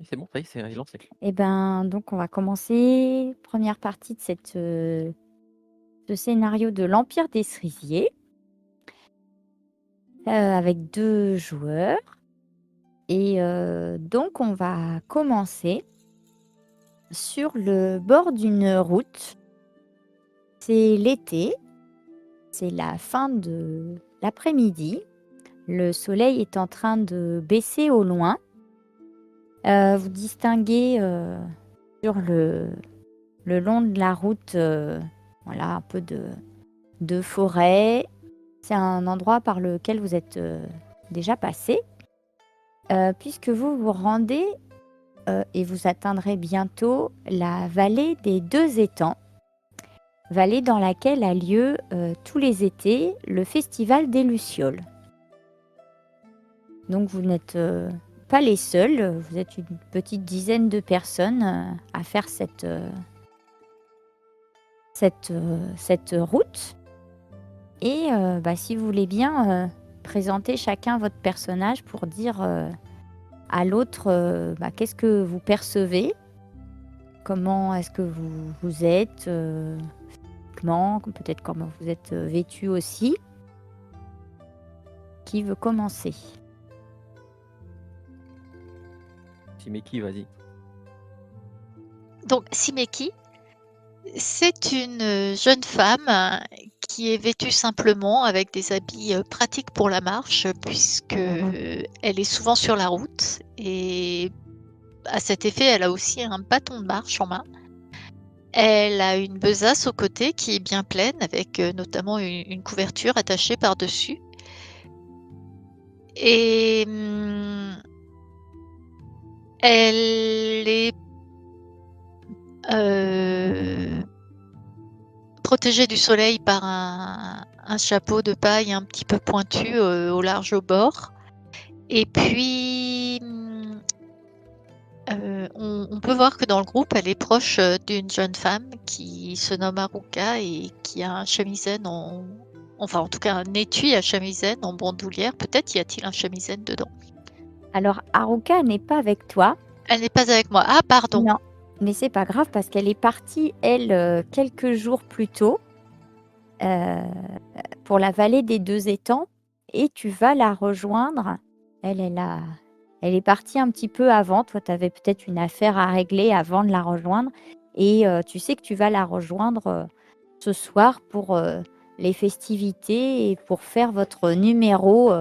C'est bon, ça y est, c'est lancé. Eh ben, donc on va commencer. Première partie de ce scénario de l'Empire des Cerisiers, avec 2 joueurs et donc on va commencer sur le bord d'une route. C'est l'été, c'est la fin de l'après-midi. Le soleil est en train de baisser au loin. Vous distinguez, sur le long de la route, voilà, un peu de forêt. C'est un endroit par lequel vous êtes déjà passé, puisque vous vous rendez et vous atteindrez bientôt la vallée des 2 étangs, vallée dans laquelle a lieu tous les étés le festival des Lucioles. Donc vous n'êtes pas les seuls, vous êtes une petite dizaine de personnes à faire cette route. Et si vous voulez bien présenter chacun votre personnage pour dire à l'autre qu'est-ce que vous percevez, comment est-ce que vous êtes physiquement, peut-être comment vous êtes vêtu aussi. Qui veut commencer? Simeki, vas-y. Donc, Simeki, c'est une jeune femme qui est vêtue simplement avec des habits pratiques pour la marche, puisque elle est souvent sur la route. Et à cet effet, elle a aussi un bâton de marche en main. Elle a une besace au côté qui est bien pleine, avec notamment une couverture attachée par-dessus. Et elle est protégée du soleil par un chapeau de paille un petit peu pointu au large bord. Et puis, on peut voir que dans le groupe, elle est proche d'une jeune femme qui se nomme Haruka et qui a un chemisen enfin en tout cas un étui à chemisen en bandoulière. Peut-être y a-t-il un chemisen dedans. Alors Haruka n'est pas avec toi. Elle n'est pas avec moi. Ah, pardon. Non, mais c'est pas grave parce qu'elle est partie, elle, quelques jours plus tôt, pour la vallée des 2 étangs, et tu vas la rejoindre. Elle est partie un petit peu avant. Toi, tu avais peut-être une affaire à régler avant de la rejoindre, et tu sais que tu vas la rejoindre ce soir pour les festivités et pour faire votre numéro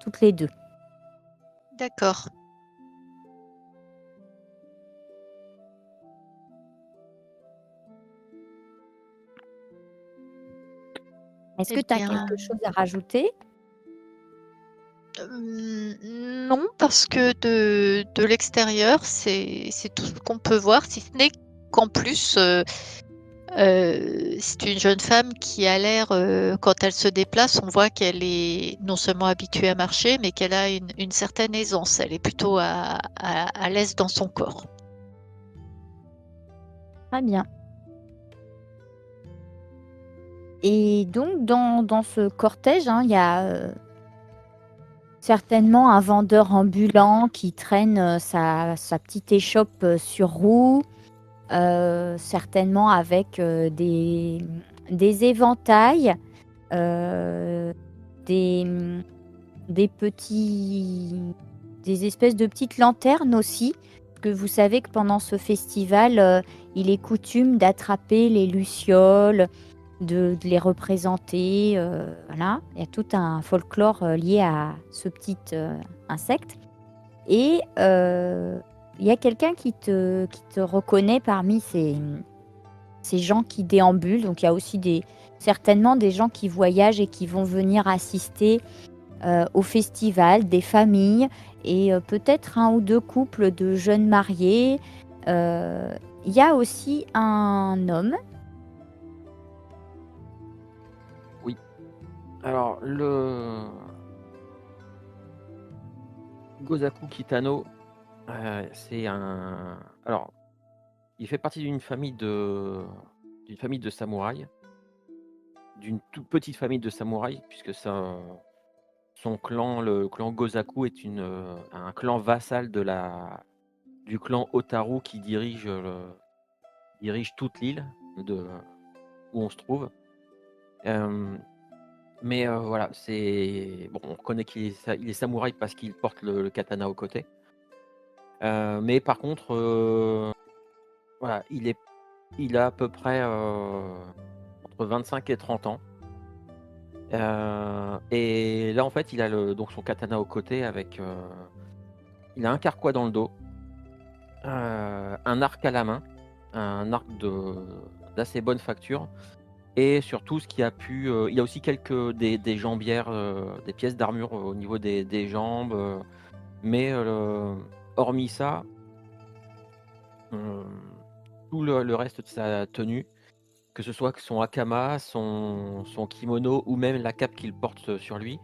toutes les 2. D'accord. Est-ce Eh que tu as bien, quelque chose à rajouter? non, parce que de l'extérieur, c'est tout ce qu'on peut voir, si ce n'est qu'en plus, c'est une jeune femme qui a l'air, quand elle se déplace, on voit qu'elle est non seulement habituée à marcher, mais qu'elle a une certaine aisance. Elle est plutôt à l'aise dans son corps. Très bien. Et donc dans ce cortège, il y a certainement un vendeur ambulant qui traîne sa petite échoppe sur roue, certainement avec des éventails, des, des espèces de petites lanternes aussi. Parce que vous savez que pendant ce festival, il est coutume d'attraper les lucioles, de les représenter, voilà. Il y a tout un folklore lié à ce petit insecte. Et il y a quelqu'un qui te reconnaît parmi ces gens qui déambulent. Donc il y a aussi certainement des gens qui voyagent et qui vont venir assister au festival, des familles et peut-être 1 ou 2 couples de jeunes mariés. Il y a aussi un homme. Oui. Alors, le Gozaku Kitano, c'est un. Alors, il fait partie d'une famille de samouraïs, d'une toute petite famille de samouraïs, puisque son clan, le clan Gozaku, est un clan vassal du clan Otaru qui dirige toute l'île où on se trouve. Mais voilà, c'est bon, on reconnaît il est samouraï parce qu'il porte le katana au côté. Mais par contre, voilà, il a à peu près entre 25 et 30 ans. Et là, en fait, il a donc son katana au côté avec. Il a un carquois dans le dos, un arc à la main, un arc d'assez bonne facture. Et surtout, ce qui a pu. Il y a aussi des jambières, des pièces d'armure au niveau des jambes. Mais hormis ça, tout le reste de sa tenue, que ce soit son hakama, son kimono ou même la cape qu'il porte sur lui,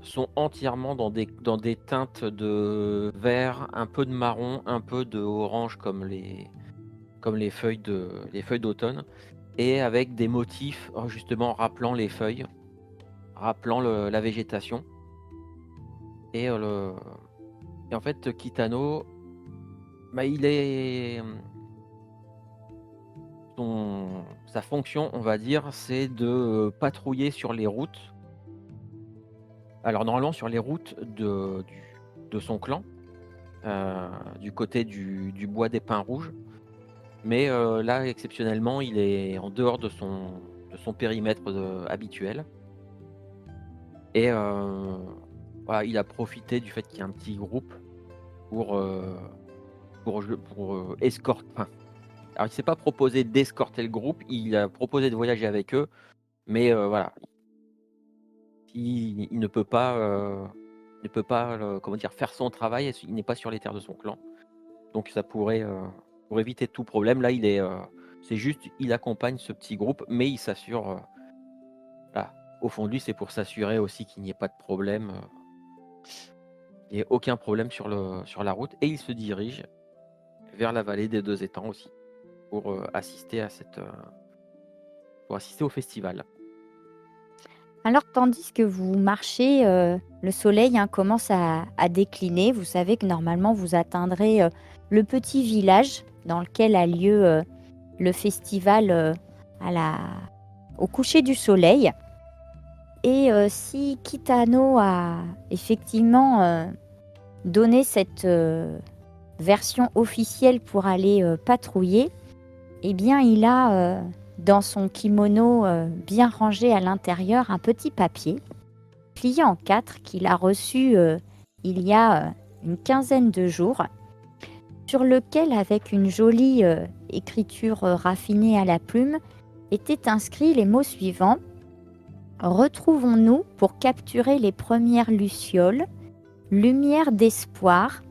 sont entièrement dans des teintes de vert, un peu de marron, un peu de orange comme les feuilles d'automne, et avec des motifs justement rappelant les feuilles, rappelant la végétation. Et en fait, Kitano, bah, sa fonction, on va dire, c'est de patrouiller sur les routes. Alors normalement sur les routes de son clan, du côté du bois des pins rouges. Mais là, exceptionnellement, il est en dehors de son périmètre habituel. Et voilà, il a profité du fait qu'il y a un petit groupe pour escorter. Enfin, alors, il s'est pas proposé d'escorter le groupe, il a proposé de voyager avec eux, mais voilà, il ne peut pas, comment dire, faire son travail. Il n'est pas sur les terres de son clan, donc ça pourrait, pour éviter tout problème. Là, c'est juste, il accompagne ce petit groupe, mais il s'assure. Voilà, au fond de lui, c'est pour s'assurer aussi qu'il n'y ait pas de problème. Il n'y ait aucun problème sur la route, et il se dirige vers la vallée des deux étangs aussi pour assister au festival. Alors, tandis que vous marchez, le soleil commence à décliner. Vous savez que normalement, vous atteindrez le petit village dans lequel a lieu le festival au coucher du soleil. Et si Kitano a effectivement donné cette version officielle pour aller patrouiller, eh bien, il a dans son kimono bien rangé à l'intérieur un petit papier plié en 4 qu'il a reçu il y a une quinzaine de jours, sur lequel, avec une jolie écriture raffinée à la plume, étaient inscrits les mots suivants: retrouvons-nous pour capturer les premières lucioles, lumière d'espoir,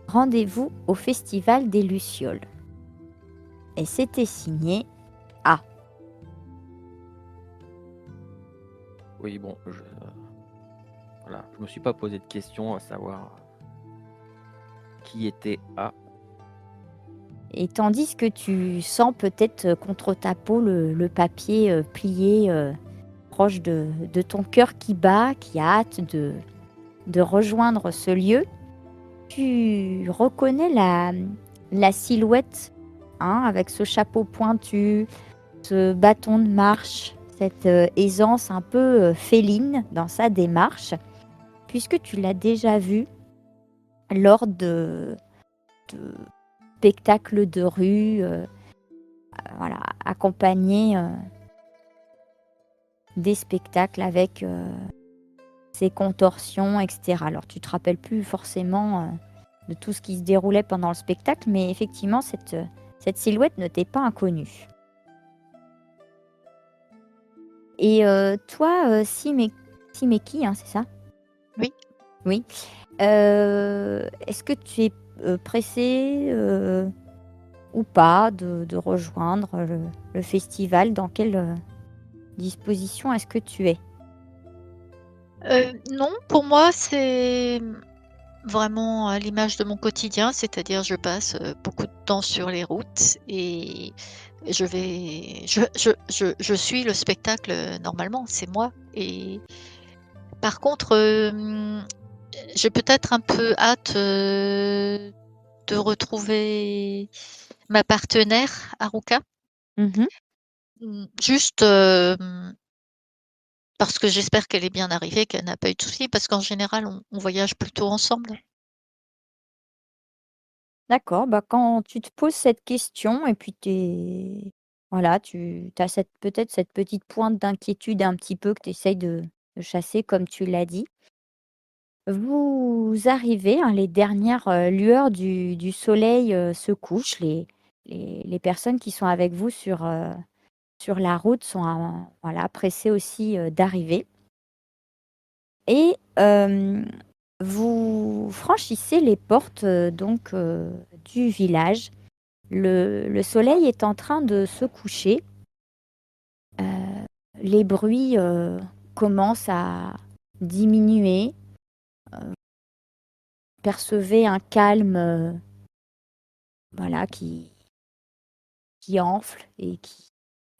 rendez-vous au festival des lucioles. Et c'était signé A. Oui, bon, voilà, je me suis pas posé de questions à savoir qui était A. Et tandis que tu sens peut-être contre ta peau le papier plié proche de ton cœur qui bat, qui a hâte de rejoindre ce lieu, tu reconnais la silhouette, avec ce chapeau pointu, ce bâton de marche, cette aisance un peu féline dans sa démarche, puisque tu l'as déjà vu lors de spectacles de rue, voilà, accompagné des spectacles avec ses contorsions, etc. Alors tu te rappelles plus forcément de tout ce qui se déroulait pendant le spectacle, mais effectivement cette silhouette ne t'est pas inconnue. Et toi, Simeki, c'est ça? Oui. Oui. Est-ce que tu es pressé ou pas de rejoindre le festival? Dans quelle disposition est-ce que tu es? Non, pour moi, c'est vraiment à l'image de mon quotidien, c'est-à-dire je passe beaucoup de temps sur les routes et je suis le spectacle normalement, c'est moi. Et par contre, j'ai peut-être un peu hâte de retrouver ma partenaire, Haruka. Mmh. Juste parce que j'espère qu'elle est bien arrivée, qu'elle n'a pas eu de soucis, parce qu'en général, on voyage plutôt ensemble. D'accord, bah, quand tu te poses cette question et puis voilà, tu as peut-être cette petite pointe d'inquiétude un petit peu que tu essayes de chasser comme tu l'as dit. Vous arrivez, hein, les dernières, lueurs du soleil, se couchent. Les personnes qui sont avec vous sur la route sont, voilà, pressées aussi, d'arriver et vous franchissez les portes, donc du village. Le soleil est en train de se coucher. Les bruits, commencent à diminuer. Percevez un calme, voilà, qui enfle et qui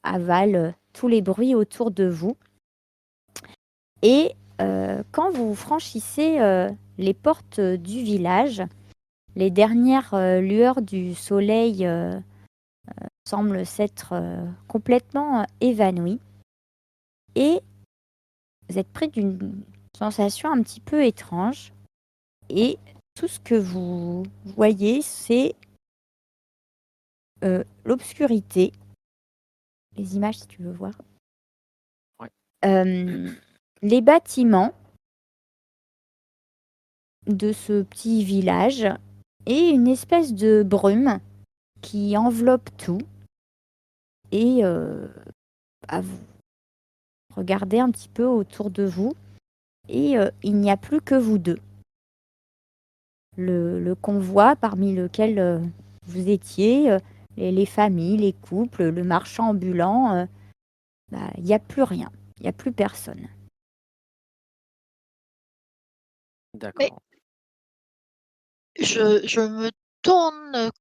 avale, tous les bruits autour de vous et quand vous franchissez, les portes, du village, les dernières, lueurs du soleil, semblent s'être, complètement, évanouies et vous êtes pris d'une sensation un petit peu étrange et tout ce que vous voyez, c'est, l'obscurité. Les images si tu veux voir. Ouais. Hem, les bâtiments de ce petit village et une espèce de brume qui enveloppe tout et vous regardez un petit peu autour de vous et il n'y a plus que vous 2. Le convoi parmi lequel, vous étiez, les familles, les couples, le marchand ambulant, bah, il y a plus rien, il y a plus personne. Mais D'accord. je me tourne,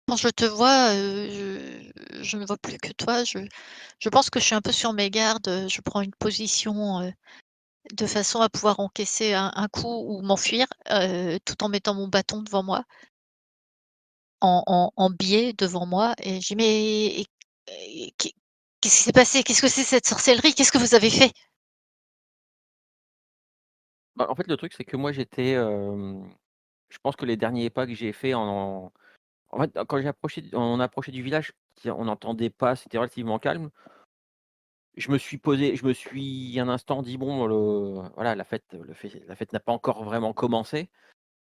quand je te vois, je ne vois plus que toi. Je pense que je suis un peu sur mes gardes, je prends une position, de façon à pouvoir encaisser un coup ou m'enfuir, tout en mettant mon bâton devant moi, en biais devant moi et je dis: «Mais qu'est-ce qui s'est passé? Qu'est-ce que c'est cette sorcellerie? Qu'est-ce que vous avez fait?» Bah, en fait, le truc, c'est que moi, je pense que les derniers pas que j'ai fait en fait, quand on approchait du village, on n'entendait pas, c'était relativement calme. Je me suis un instant dit: «Bon, voilà, la fête n'a pas encore vraiment commencé»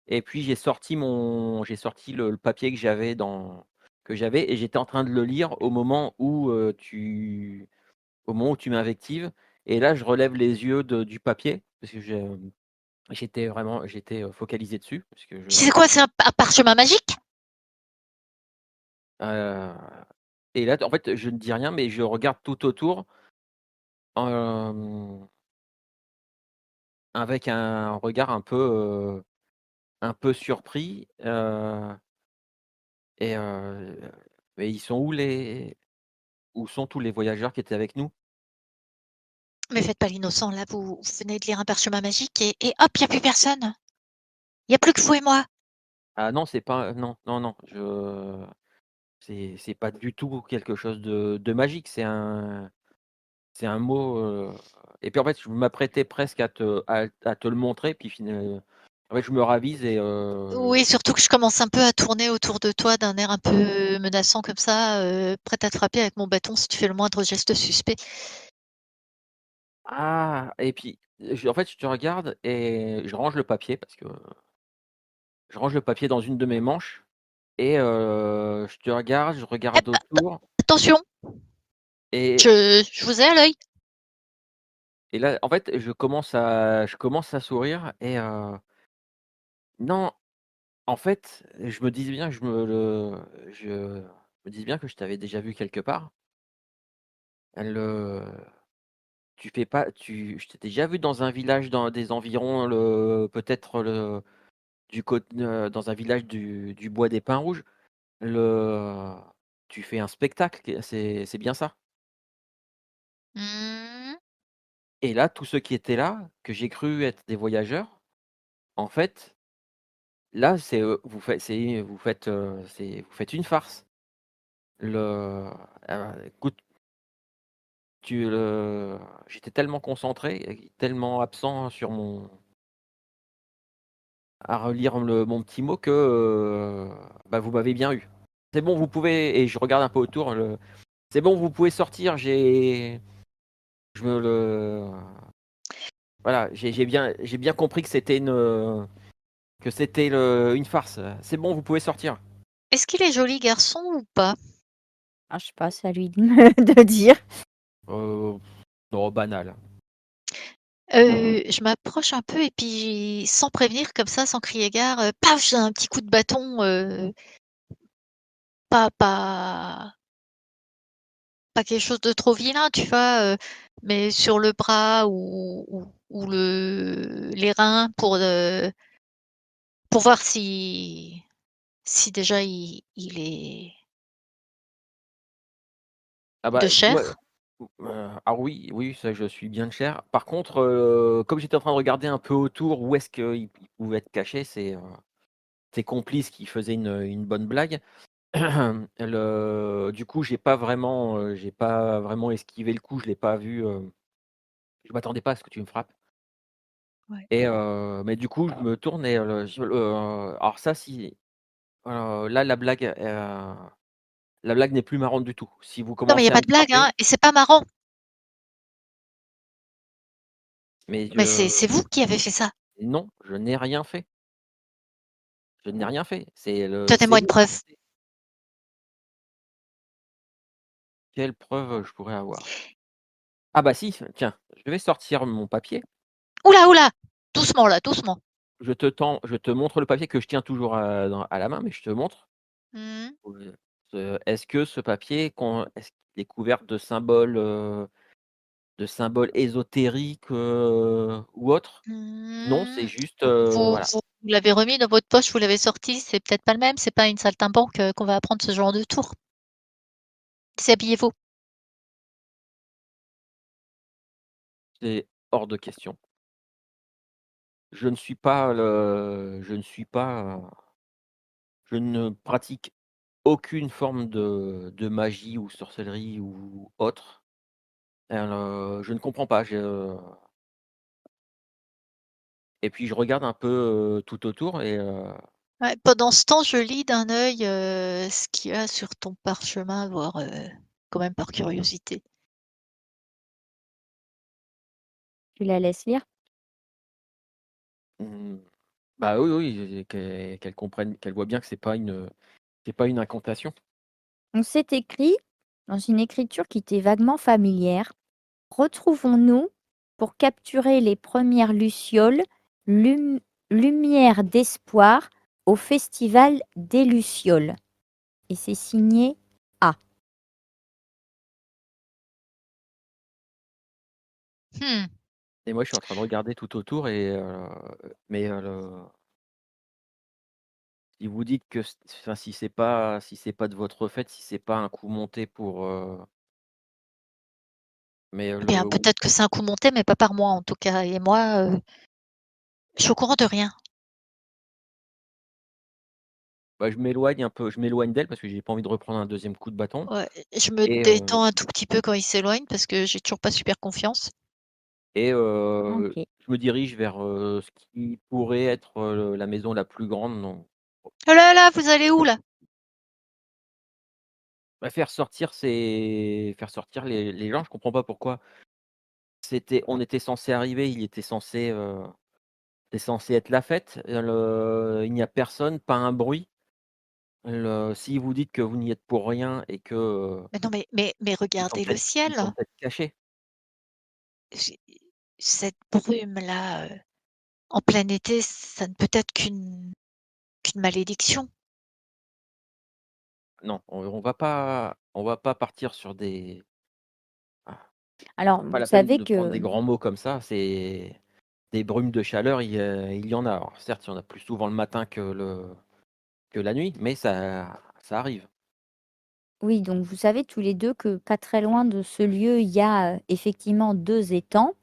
et puis j'ai sorti le papier que j'avais et j'étais en train de le lire au moment où tu m'invectives et là, je relève les yeux du papier parce que j'étais focalisé dessus parce que C'est quoi? C'est un parchemin magique? heu et là, en fait, je ne dis rien, mais je regarde tout autour, hem, avec un regard un peu surpris, et mais ils sont où sont tous les voyageurs qui étaient avec nous? Mais faites pas l'innocent là, vous venez de lire un parchemin magique et hop, il y a plus personne. Il y a plus que vous et moi. Ah non, c'est pas non, non, non, c'est pas du tout quelque chose de magique, c'est un mot, et puis en fait, je m'apprêtais presque à te le montrer, puis en fait, je me ravise et Oui, surtout que je commence un peu à tourner autour de toi d'un air un peu menaçant comme ça, prête à te frapper avec mon bâton si tu fais le moindre geste suspect. ah et puis, en fait, je te regarde et je range le papier dans une de mes manches et je te regarde, je Hep, regarde autour attention, et je vous ai à l'œil. là, en fait, je commence à sourire et non, en fait, je me dis bien que je t'avais déjà vu quelque part. Le Tu fais pas tu Je t'ai déjà vu dans un village dans des environs, peut-être dans un village du bois des Pins Rouges. Le Tu fais un spectacle, c'est bien ça? Mmh. Et là, tous ceux qui étaient là, que j'ai cru être des voyageurs, En fait, là, vous faites une farce. Écoute, j'étais tellement concentré et tellement absent sur mon à relire mon petit mot que, bah, vous m'avez bien eu. C'est bon, vous pouvez et je regarde un peu autour, c'est bon, vous pouvez sortir, je me le voilà, j'ai bien compris que c'était une farce. C'est bon, vous pouvez sortir. Est-ce qu'il est joli garçon ou pas? Ah, je sais pas, c'est à lui de dire. Heu, non, banal. Je m'approche un peu et puis sans prévenir comme ça, sans crier gare, paf! J'ai un petit coup de bâton, pas pas quelque chose de trop vilain, tu vois? Mais sur le bras ou les reins pour voir si déjà il est Ah de bah, moi, chair. ah oui, oui, ça je suis bien de chair. Par contre, comme j'étais en train de regarder un peu autour où est-ce qu'il pouvait être caché, ses complices qui faisaient une bonne blague. Du coup, j'ai pas vraiment esquivé le coup, je l'ai pas vu, je m'attendais pas à ce que tu me frappes Ouais. et mais du coup, je me tourne et alors ça si, là la blague n'est plus marrante du tout. Si vous Non, mais il y a commencez à pas me de blague, frapper, hein, et c'est pas marrant. mais Mais c'est vous qui avez fait ça. non, je n'ai rien fait. Je n'ai rien fait. C'est Donnez-moi une vous. preuve. Quelle preuve je pourrais avoir? Ah bah si, tiens, je vais sortir mon papier. Ouh là, ouh là! Doucement là, doucement. Je te montre le papier que je tiens toujours à la main, mais je te montre. Mmh mh. Est-ce que ce papier est-ce qu'il est couvert de symboles ésotériques, ou autres? Non, c'est Mmh. juste, voilà. Vous l'avez remis dans votre poche, vous l'avez sorti, c'est peut-être pas le même, c'est pas une saltimbanque, qu'on va apprendre ce genre de tour. Déshabillez-vous. C'est hors de question. Je ne pratique aucune forme de magie ou sorcellerie ou autre. Je ne comprends pas, et puis je regarde un peu, tout autour et Ouais, pendant ce temps, je lis d'un œil, ce qu'il y a sur ton parchemin, voir, quand même par curiosité. Tu la laisses lire? mmh, bah, oui, oui, qu'elle comprenne, qu'elle voit bien que c'est pas une incantation. On s'est écrit dans une écriture qui t'est vaguement familière. Retrouvons-nous pour capturer les premières lucioles, lum lumière d'espoir au festival des lucioles. Et c'est signé A. Mmh. Et moi, je suis en train de regarder tout autour et mais si vous dites que enfin, si c'est pas de votre fait, si c'est pas un coup monté pour, mais Eh bien, peut-être que c'est un coup monté, mais pas par moi en tout cas et moi, je suis au courant de rien. bah, je m'éloigne d'elle parce que j'ai pas envie de reprendre un deuxième coup de bâton Ouais, je me et détends un tout petit peu quand il s'éloigne parce que j'ai toujours pas super confiance. OK. je me dirige vers, ce qui pourrait être, la maison la plus grande, donc Oh là là, vous allez où là? bah, faire sortir les gens, je comprends pas pourquoi. On était censé arriver, c'était censé être la fête, il n'y a personne, pas un bruit. Si vous dites que vous n'y êtes pour rien et que, Mais non, mais regardez le ils sont ciel. peut-être cachés. J'ai cette brume-là, en plein été, ça ne peut être qu'une malédiction. Non, on va pas partir sur des ah, Alors, pas vous la peine savez de prendre que des grands mots comme ça, c'est des brumes de chaleur, il y en a. Alors certes, il y en a plus souvent le matin que la nuit, mais ça arrive. oui, donc vous savez tous les 2 que pas très loin de ce lieu, il y a, effectivement 2 étangs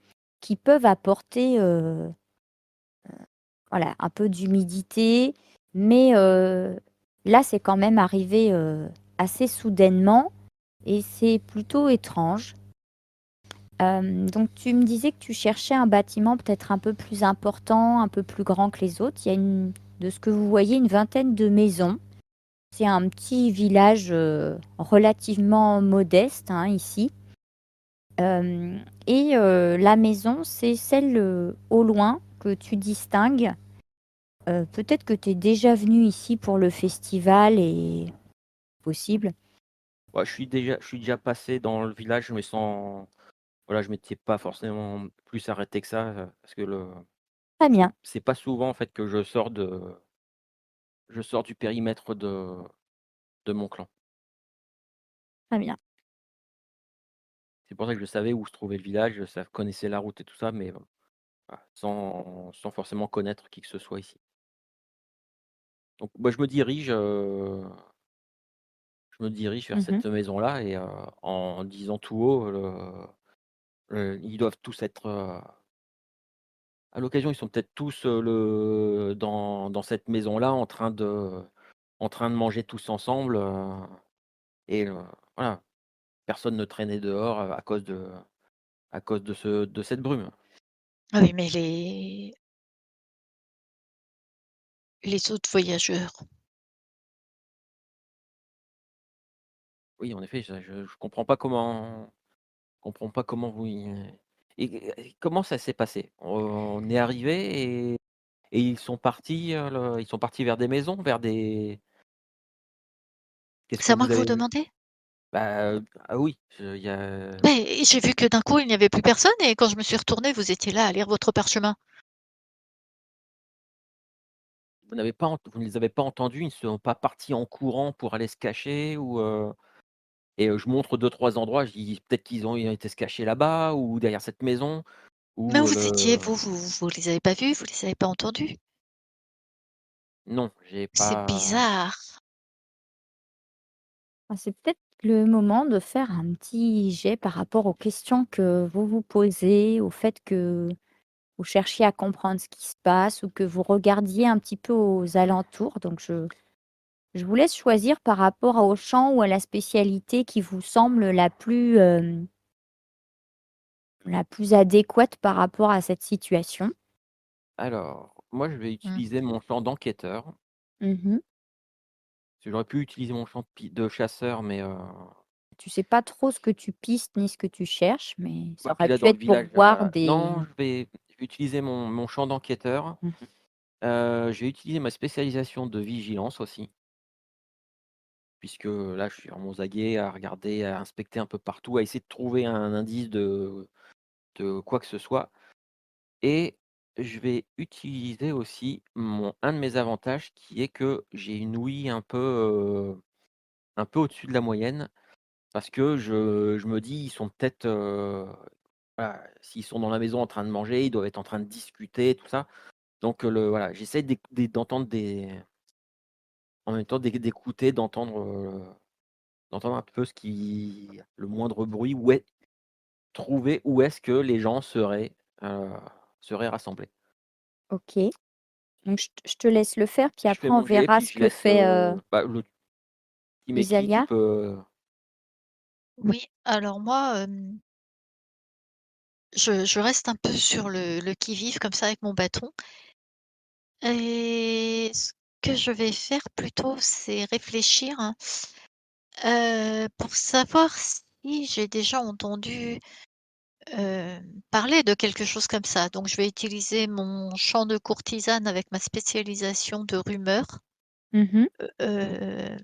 qui peuvent apporter, voilà, un peu d'humidité, mais là, c'est quand même arrivé assez soudainement et c'est plutôt étrange. Donc tu me disais que tu cherchais un bâtiment peut-être un peu plus important, un peu plus grand que les autres. Il y a de ce que vous voyez, une vingtaine de maisons. C'est un petit village relativement modeste hein, ici. Et la maison, c'est celle au loin que tu distingues. Peut-être que tu es déjà venu ici pour le festival et possible. Ouais, je suis déjà passé dans le village, mais sans voilà, je m'étais pas forcément plus arrêté que ça, parce que Très bien, c'est pas souvent en fait que je sors du périmètre de mon clan. très bien. C'est pour ça que je savais où se trouvait le village, je connaissais la route et tout ça, mais bon, voilà, sans forcément connaître qui que ce soit ici. Donc bah, je me dirige vers Mhm. cette maison-là et en disant tout haut, ils doivent tous être, à l'occasion, ils sont peut-être tous, dans cette maison-là en train de manger tous ensemble, et voilà, personne ne traînait dehors, à cause de cette brume. Ah oui, mais les autres voyageurs. Oui, en effet, je comprends pas comment vous y et comment ça s'est passé? On est arrivé et ils sont partis vers des maisons, vers des qu'est-ce C'est que à moi vous que vous avez vu? demandez? Bah, ah oui, il y a Mais j'ai vu que d'un coup, il n'y avait plus personne et quand je me suis retournée, vous étiez là à lire votre parchemin. vous ne les avez pas entendus, ils ne sont pas partis en courant pour aller se cacher ou et je montre deux trois endroits, je dis: «Peut-être ils ont été se cacher là-bas ou derrière cette maison Mais où ou vous étiez, le» vous les avez pas vus, vous les avez pas entendus? non, j'ai C'est pas bizarre. Ah, c'est peut-être le moment de faire un petit jet par rapport aux questions que vous vous posez, au fait que vous cherchiez à comprendre ce qui se passe ou que vous regardiez un petit peu aux alentours. Donc je vous laisse choisir par rapport au champ ou à la spécialité qui vous semble la plus adéquate par rapport à cette situation. alors, moi je vais Mmh. utiliser mon champ d'enquêteur. Mmh. Parce que j'aurais pu utiliser mon champ de chasseur, mais Tu sais pas trop ce que tu pistes ni ce que tu cherches, mais ça bah, puis aurait là pu dans le être pour village, voir voilà. des. Non, je vais utiliser mon champ d'enquêteur. Mmh. Je vais utiliser ma spécialisation de vigilance aussi, puisque là, je suis vraiment aux aguets à regarder, à inspecter un peu partout, à essayer de trouver un indice de quoi que ce soit et je vais utiliser aussi un de mes avantages qui est que j'ai une ouïe un peu au-dessus de la moyenne parce que je me dis: «Ils sont peut-être, voilà, s'ils sont dans la maison en train de manger, ils doivent être en train de discuter, tout ça». Donc voilà, j'essaie d'entendre en même temps d'écouter, d'entendre un peu le moindre bruit, trouver où est-ce que les gens heu, seraient rassemblés. OK. Donc je te laisse le faire, puis Je fais après on mon jet, verra puis ce je que laisse, fait, bah, le team qui Iselia. peut Oui, alors moi, je reste un peu sur le qui-vive comme ça avec mon bâton et ce que je vais faire plutôt, c'est réfléchir, hein, pour savoir si j'ai déjà entendu, parler de quelque chose comme ça. Donc je vais utiliser mon champ de courtisane avec ma spécialisation de rumeurs, Mmh. heu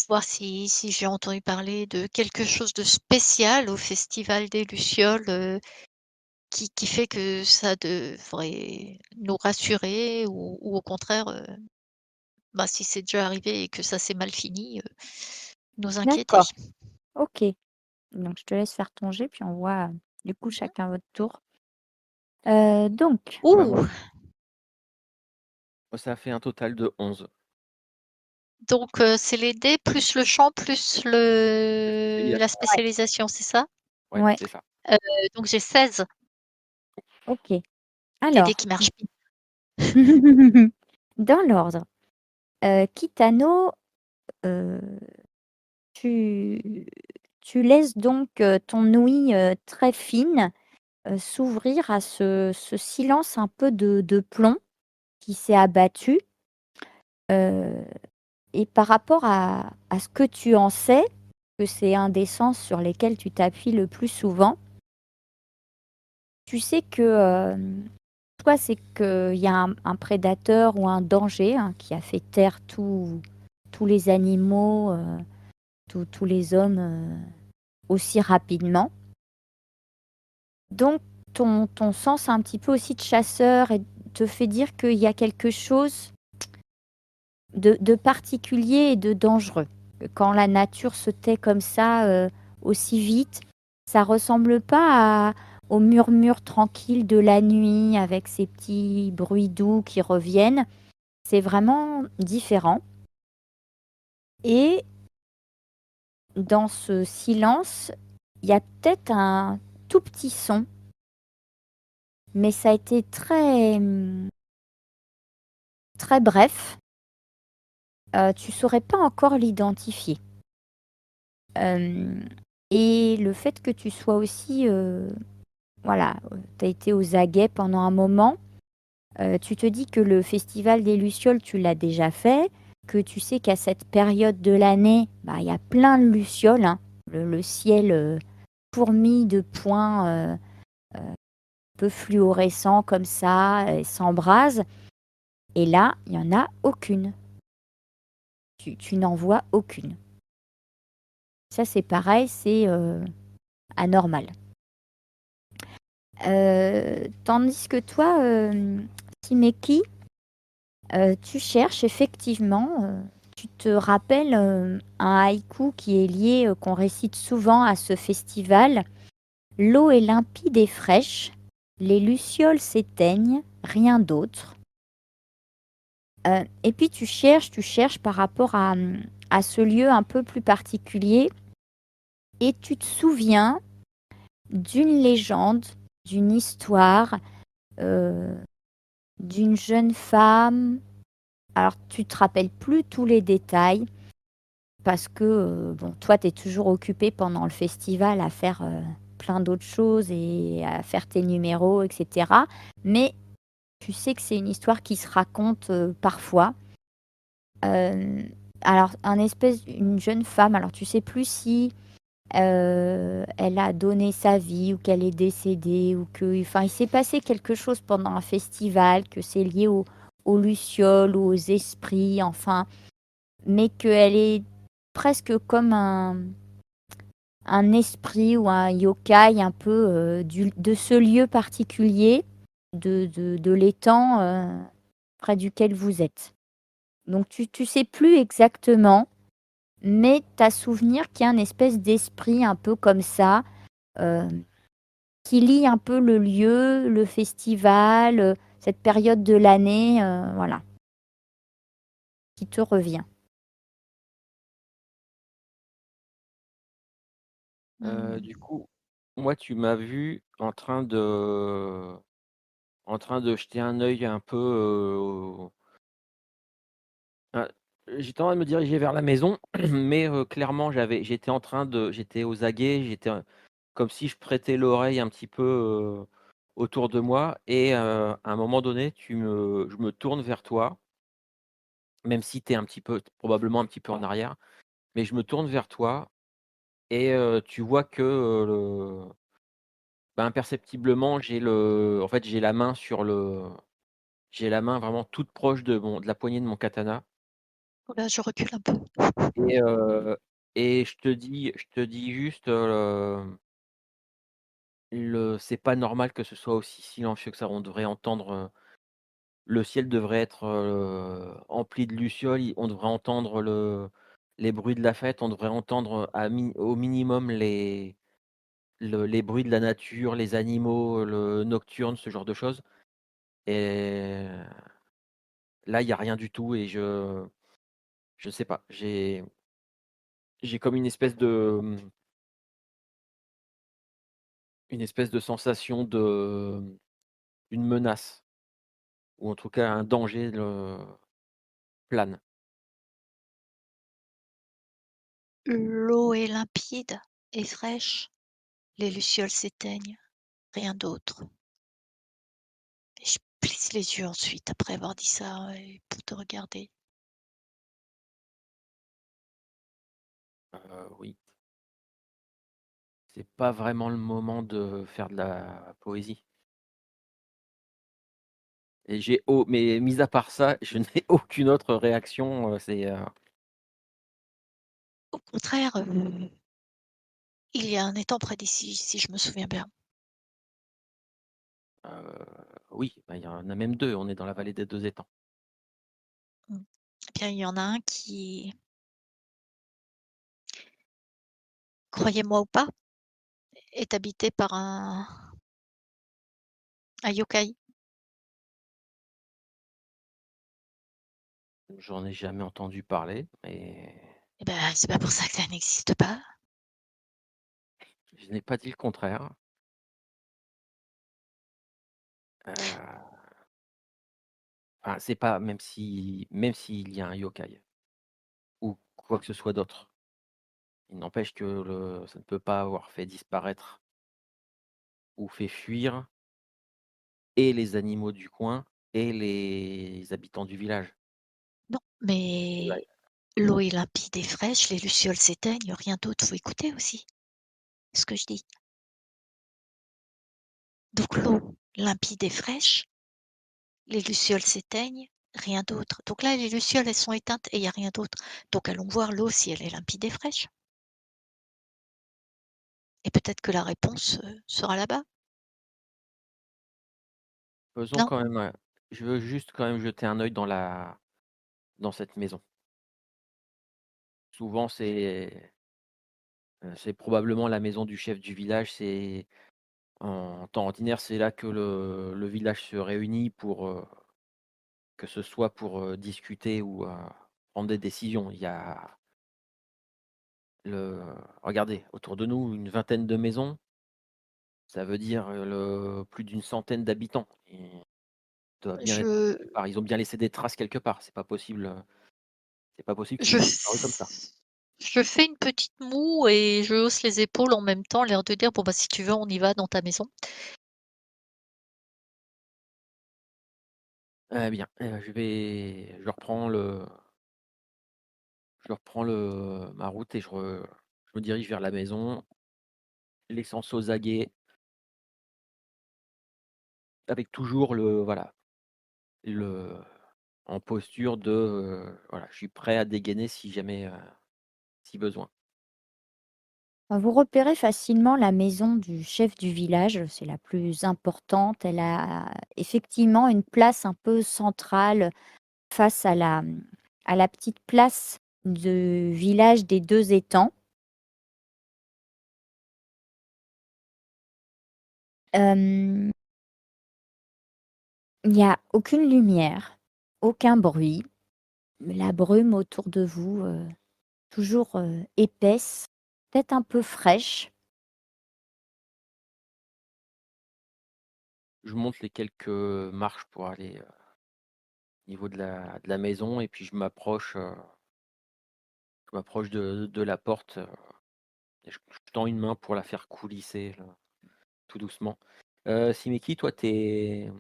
voir si j'ai entendu parler de quelque chose de spécial au festival des lucioles, qui fait que ça devrait nous rassurer ou au contraire, bah, si c'est déjà arrivé et que ça s'est mal fini, nous inquiéter. D'accord, OK. Donc je te laisse faire ton jet, puis on voit, du coup Mmh. chacun votre tour. Donc bah, moi Ouh! moi ça fait un total de 11. Donc c'est les dés plus le champ plus La la spécialisation, ouais, spécialisation, c'est ça? ouais, ouais, c'est ça. Donc j'ai 16, OK. les dés Alors qui marchent bien. Dans l'ordre, Kitano, heu, tu tu laisses donc, ton ouïe, très fine, s'ouvrir à ce silence un peu de plomb qui s'est abattu, heu et par rapport à ce que tu en sais, que c'est un des sens sur lesquels tu t'appuies le plus souvent, tu sais que, soit c'est qu'il y a un prédateur ou un danger, hein, qui a fait taire tous les animaux, tous les hommes, aussi rapidement. Donc ton sens un petit peu aussi de chasseur et te fait dire qu'il y a quelque chose de particulier et de dangereux. Quand la nature se tait comme ça, aussi vite, ça ressemble pas au murmure tranquille de la nuit avec ces petits bruits doux qui reviennent. C'est vraiment différent et dans ce silence, il y a peut-être un tout petit son, mais ça a été très, très bref. Tu saurais pas encore l'identifier. Hem et le fait que tu sois aussi, voilà, tu as été aux aguets pendant un moment, tu te dis que le festival des lucioles, tu l'as déjà fait, que tu sais qu'à cette période de l'année, bah, il y a plein de lucioles, hein. Le ciel, fourmille de points, peu fluorescents comme ça, s'embrasent et là, il y en a aucune. Tu n'en vois aucune. Ça, c'est pareil, c'est, anormal. Tandis que toi, Simeki, tu cherches effectivement, tu te rappelles, un haïku qui est lié, qu'on récite souvent à ce festival. «L'eau est limpide et fraîche, les lucioles s'éteignent, rien d'autre». Et puis tu cherches par rapport à ce lieu un peu plus particulier et tu te souviens d'une légende, d'une histoire, heu, d'une jeune femme. Alors tu te rappelles plus tous les détails parce que, bon, toi, tu es toujours occupé pendant le festival à faire, plein d'autres choses et à faire tes numéros et cetera. Mais tu sais que c'est une histoire qui se raconte, parfois. Hem, alors une jeune femme, alors tu sais plus si, elle a donné sa vie ou qu'elle est décédée ou que enfin, il s'est passé quelque chose pendant un festival, que c'est lié aux lucioles ou aux esprits, enfin, mais qu'elle est presque comme un esprit ou un yokai un peu, de ce lieu particulier, de l'étang, près duquel vous êtes. Donc tu sais plus exactement, mais tu as souvenir qu'il y a une espèce d'esprit un peu comme ça, hem, qui lie un peu le lieu, le festival, cette période de l'année, voilà, qui te revient. Du Mmh. coup, moi, tu m'as vu en train de jeter un œil un peu, ah, j'étais en train de me diriger vers la maison, mais clairement, j'étais aux aguets, comme si je prêtais l'oreille un petit peu, autour de moi et à un moment donné, je me tourne vers toi, même si tu es un petit peu probablement un petit peu en arrière, mais je me tourne vers toi et tu vois que, imperceptiblement, j'ai la main j'ai la main vraiment toute proche de la poignée de mon katana Oh là, je recule un peu. et je te dis juste, c'est pas normal que ce soit aussi silencieux que ça. On devrait entendre, le ciel devrait être, empli de lucioles, on devrait entendre les bruits de la fête, on devrait entendre, au minimum les bruits de la nature, les animaux, le nocturne, ce genre de choses et là, il y a rien du tout et je sais pas, j'ai comme une espèce de sensation une menace. ou en tout cas un danger plane. L'eau est limpide et fraîche, les lucioles s'éteignent, rien d'autre. Et je plisse les yeux ensuite après avoir dit ça et pour te regarder. Oui, c'est pas vraiment le moment de faire de la poésie et mais mis à part ça, je n'ai aucune autre réaction, Au contraire, il y a un étang près d'ici, si je me souviens bien. oui, bah, il y en a même 2. On est dans la vallée des 2 étangs. Mmh. Eh bien, il y en a un qui, croyez-moi ou pas, est habité par un yokai. J'en ai jamais entendu parler, mais Eh ben, c'est pas pour ça que ça n'existe pas. je n'ai pas dit le contraire. Heu, enfin, c'est pas même s'il y a un yokai ou quoi que ce soit d'autre, il n'empêche que ça ne peut pas avoir fait disparaître ou fait fuir et les animaux du coin et les habitants du village. Non, mais Ouais. l'eau est limpide et fraîche, les lucioles s'éteignent, rien d'autre. Faut écouter aussi ce que je dis. Donc l'eau limpide et fraîche, les lucioles s'éteignent, rien d'autre. Donc là, les lucioles, elles sont éteintes et il y a rien d'autre. Donc allons voir l'eau si elle est limpide et fraîche. Et peut-être que la réponse, sera là-bas. Faisons Non? quand même, je veux juste quand même jeter un œil dans cette maison. Souvent, c'est probablement la maison du chef du village. C'est en temps ordinaire, c'est là que le village se réunit pour, que ce soit pour, discuter ou, prendre des décisions. Il y a le regardez, autour de nous, une vingtaine de maisons, ça veut dire, plus d'une centaine d'habitants. Ils doivent bien être Je quelque part. Ils ont bien laissé des traces quelque part. C'est pas possible qu'ils je aient disparu comme ça. f je fais une petite moue et je hausse les épaules en même temps, l'air de dire: «Bon, bah, si tu veux, on y va dans ta maison». Eh bien, ma route et je me dirige vers la maison, l'essence aux aguets, avec toujours le en posture de, voilà, je suis prêt à dégainer si jamais, si besoin. Vous repérez facilement la maison du chef du village, c'est la plus importante. Elle a effectivement une place un peu centrale face à la petite place du village des 2 étangs. Hem, il n'y a aucune lumière, aucun bruit, la brume autour de vous, toujours, épaisse, peut-être un peu fraîche. Je monte les quelques marches pour aller, au niveau de la maison et puis je m'approche de la porte, et je tends une main pour la faire coulisser là, tout doucement. Simeki, toi, tu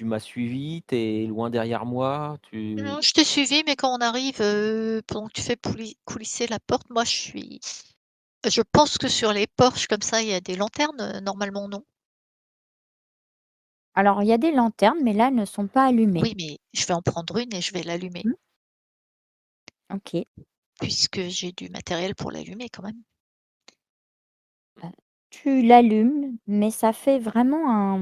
m'as suivi, tu es loin derrière moi, Non, je t'ai suivi, mais quand on arrive, pendant que tu fais coulisser la porte, moi je pense que sur les porches comme ça, il y a des lanternes, normalement, non? Alors il y a des lanternes, mais là, elles ne sont pas allumées. Oui, mais je vais en prendre une et je vais l'allumer, Mmh, OK. puisque j'ai du matériel pour l'allumer quand même. Heu, Tu l'allumes, mais ça fait vraiment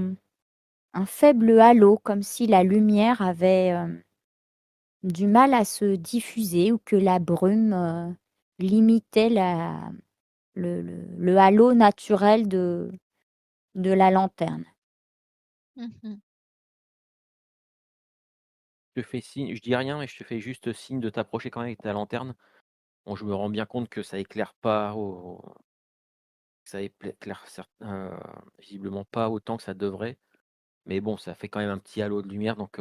un faible halo, comme si la lumière avait, du mal à se diffuser ou que la brume, limitait le halo naturel de la lanterne. Mmh. Je te fais signe, je dis rien, mais je te fais juste signe de t'approcher quand même avec ta lanterne. Bon, je me rends bien compte que ça éclaire pas que ça éclaire visiblement pas autant que ça devrait. Mais bon, ça fait quand même un petit halo de lumière, donc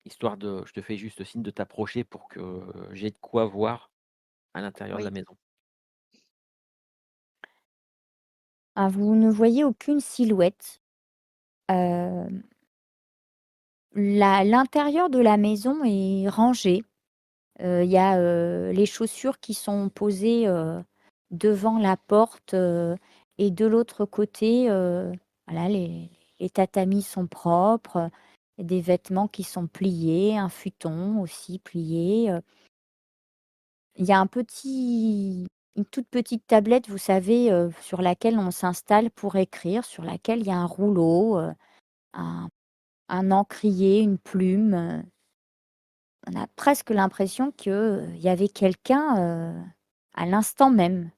histoire de je te fais juste signe de t'approcher pour que j'ai de quoi voir à l'intérieur de la Oui. maison. Ah, vous ne voyez aucune silhouette. Hem, l'intérieur de la maison est rangé. Il y a, les chaussures qui sont posées, devant la porte, et de l'autre côté, voilà, les tatamis sont propres, il y a des vêtements qui sont pliés, un futon aussi plié, il y a une toute petite tablette, vous savez, sur laquelle on s'installe pour écrire, sur laquelle il y a un rouleau, un encrier, une plume, on a presque l'impression que, il y avait quelqu'un, à l'instant même.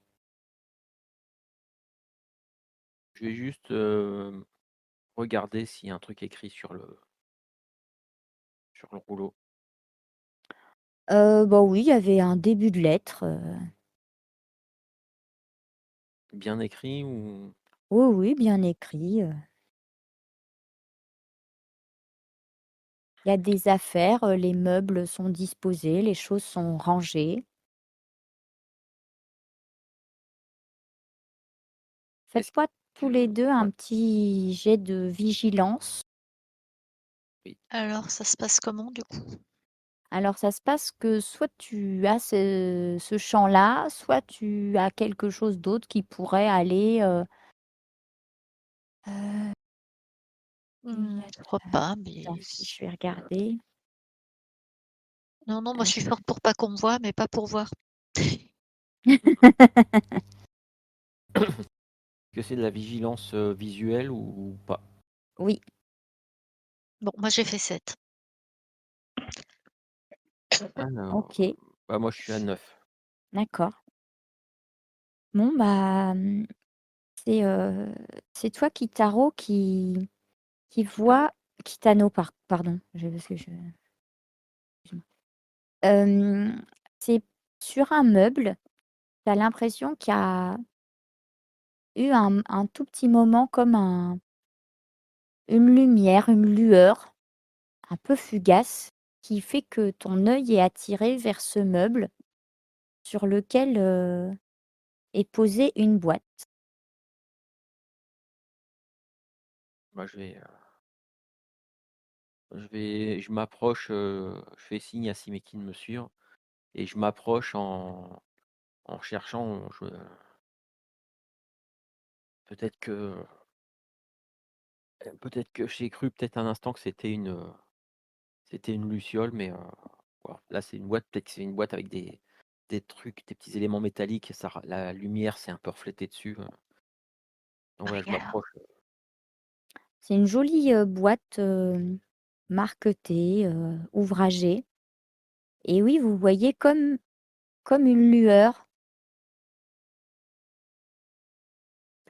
Je vais juste, regarder s'il y a un truc écrit sur le rouleau. Bah, oui, il y avait un début de lettre, Bien écrit ou oui, oui, bien écrit, il y a des affaires, les meubles sont disposés, les choses sont rangées. est-ce Faites-moi tous les que 2 ouais, un petit jet de vigilance. oui. Alors, ça se passe comment du coup? Alors ça se passe que soit tu as ce champ-là, soit tu as quelque chose d'autre qui pourrait aller, heu, une Je lettre, crois pas, attends, mais je vais regarder. non, non, moi je suis Heu forte pour pas qu'on me voie, mais pas pour voir. Que c'est de la vigilance, visuelle ou pas? Oui, Bon, moi j'ai fait 7. Alors, OK, bah, moi je suis à 9. d'accord. Bon, bah, c'est, c'est toi, Kitaro, qui Kitano. voit Kitano, pardon, je parce que je hem, c'est sur un meuble, tu as l'impression qu'il y a eu un tout petit moment comme une lumière, une lueur un peu fugace qui fait que ton œil est attiré vers ce meuble sur lequel, est posée une boîte. Bah, je m'approche, je fais signe à Simeki de me suivre et je m'approche en cherchant, peut-être que peut-être que j'ai cru peut-être un instant que c'était une luciole, mais voilà, là c'est une boîte, peut-être que c'est une boîte avec des trucs, des petits éléments métalliques, la lumière s'est un peu reflétée dessus, donc voilà, je Regarde. m'approche. C'est une jolie, boîte, marquetée, ouvragée et oui, vous voyez comme une lueur,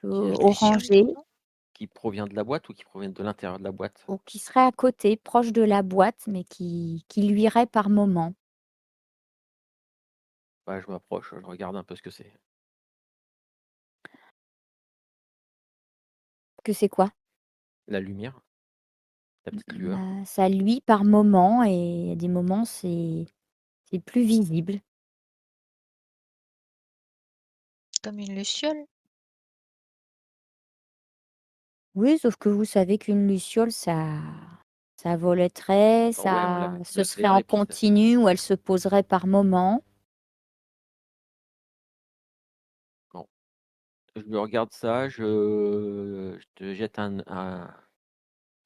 Il y a une luciole orangée dedans? Qui provient de la boîte ou qui provient de l'intérieur de la boîte? ou qui serait à côté, proche de la boîte, mais qui luirait par moments. Bah, je m'approche, je regarde un peu ce que c'est. Que c'est quoi? La lumière, la petite lueur. Ça luit par moments et à des moments, c'est plus visible. Comme une luciole? Oui, sauf que vous savez qu'une luciole, ça voletterait, Ah ouais, on ça ce la serait verre en et puis ça continu ou elle se poserait par moments. bon, je me regarde ça, je te jette un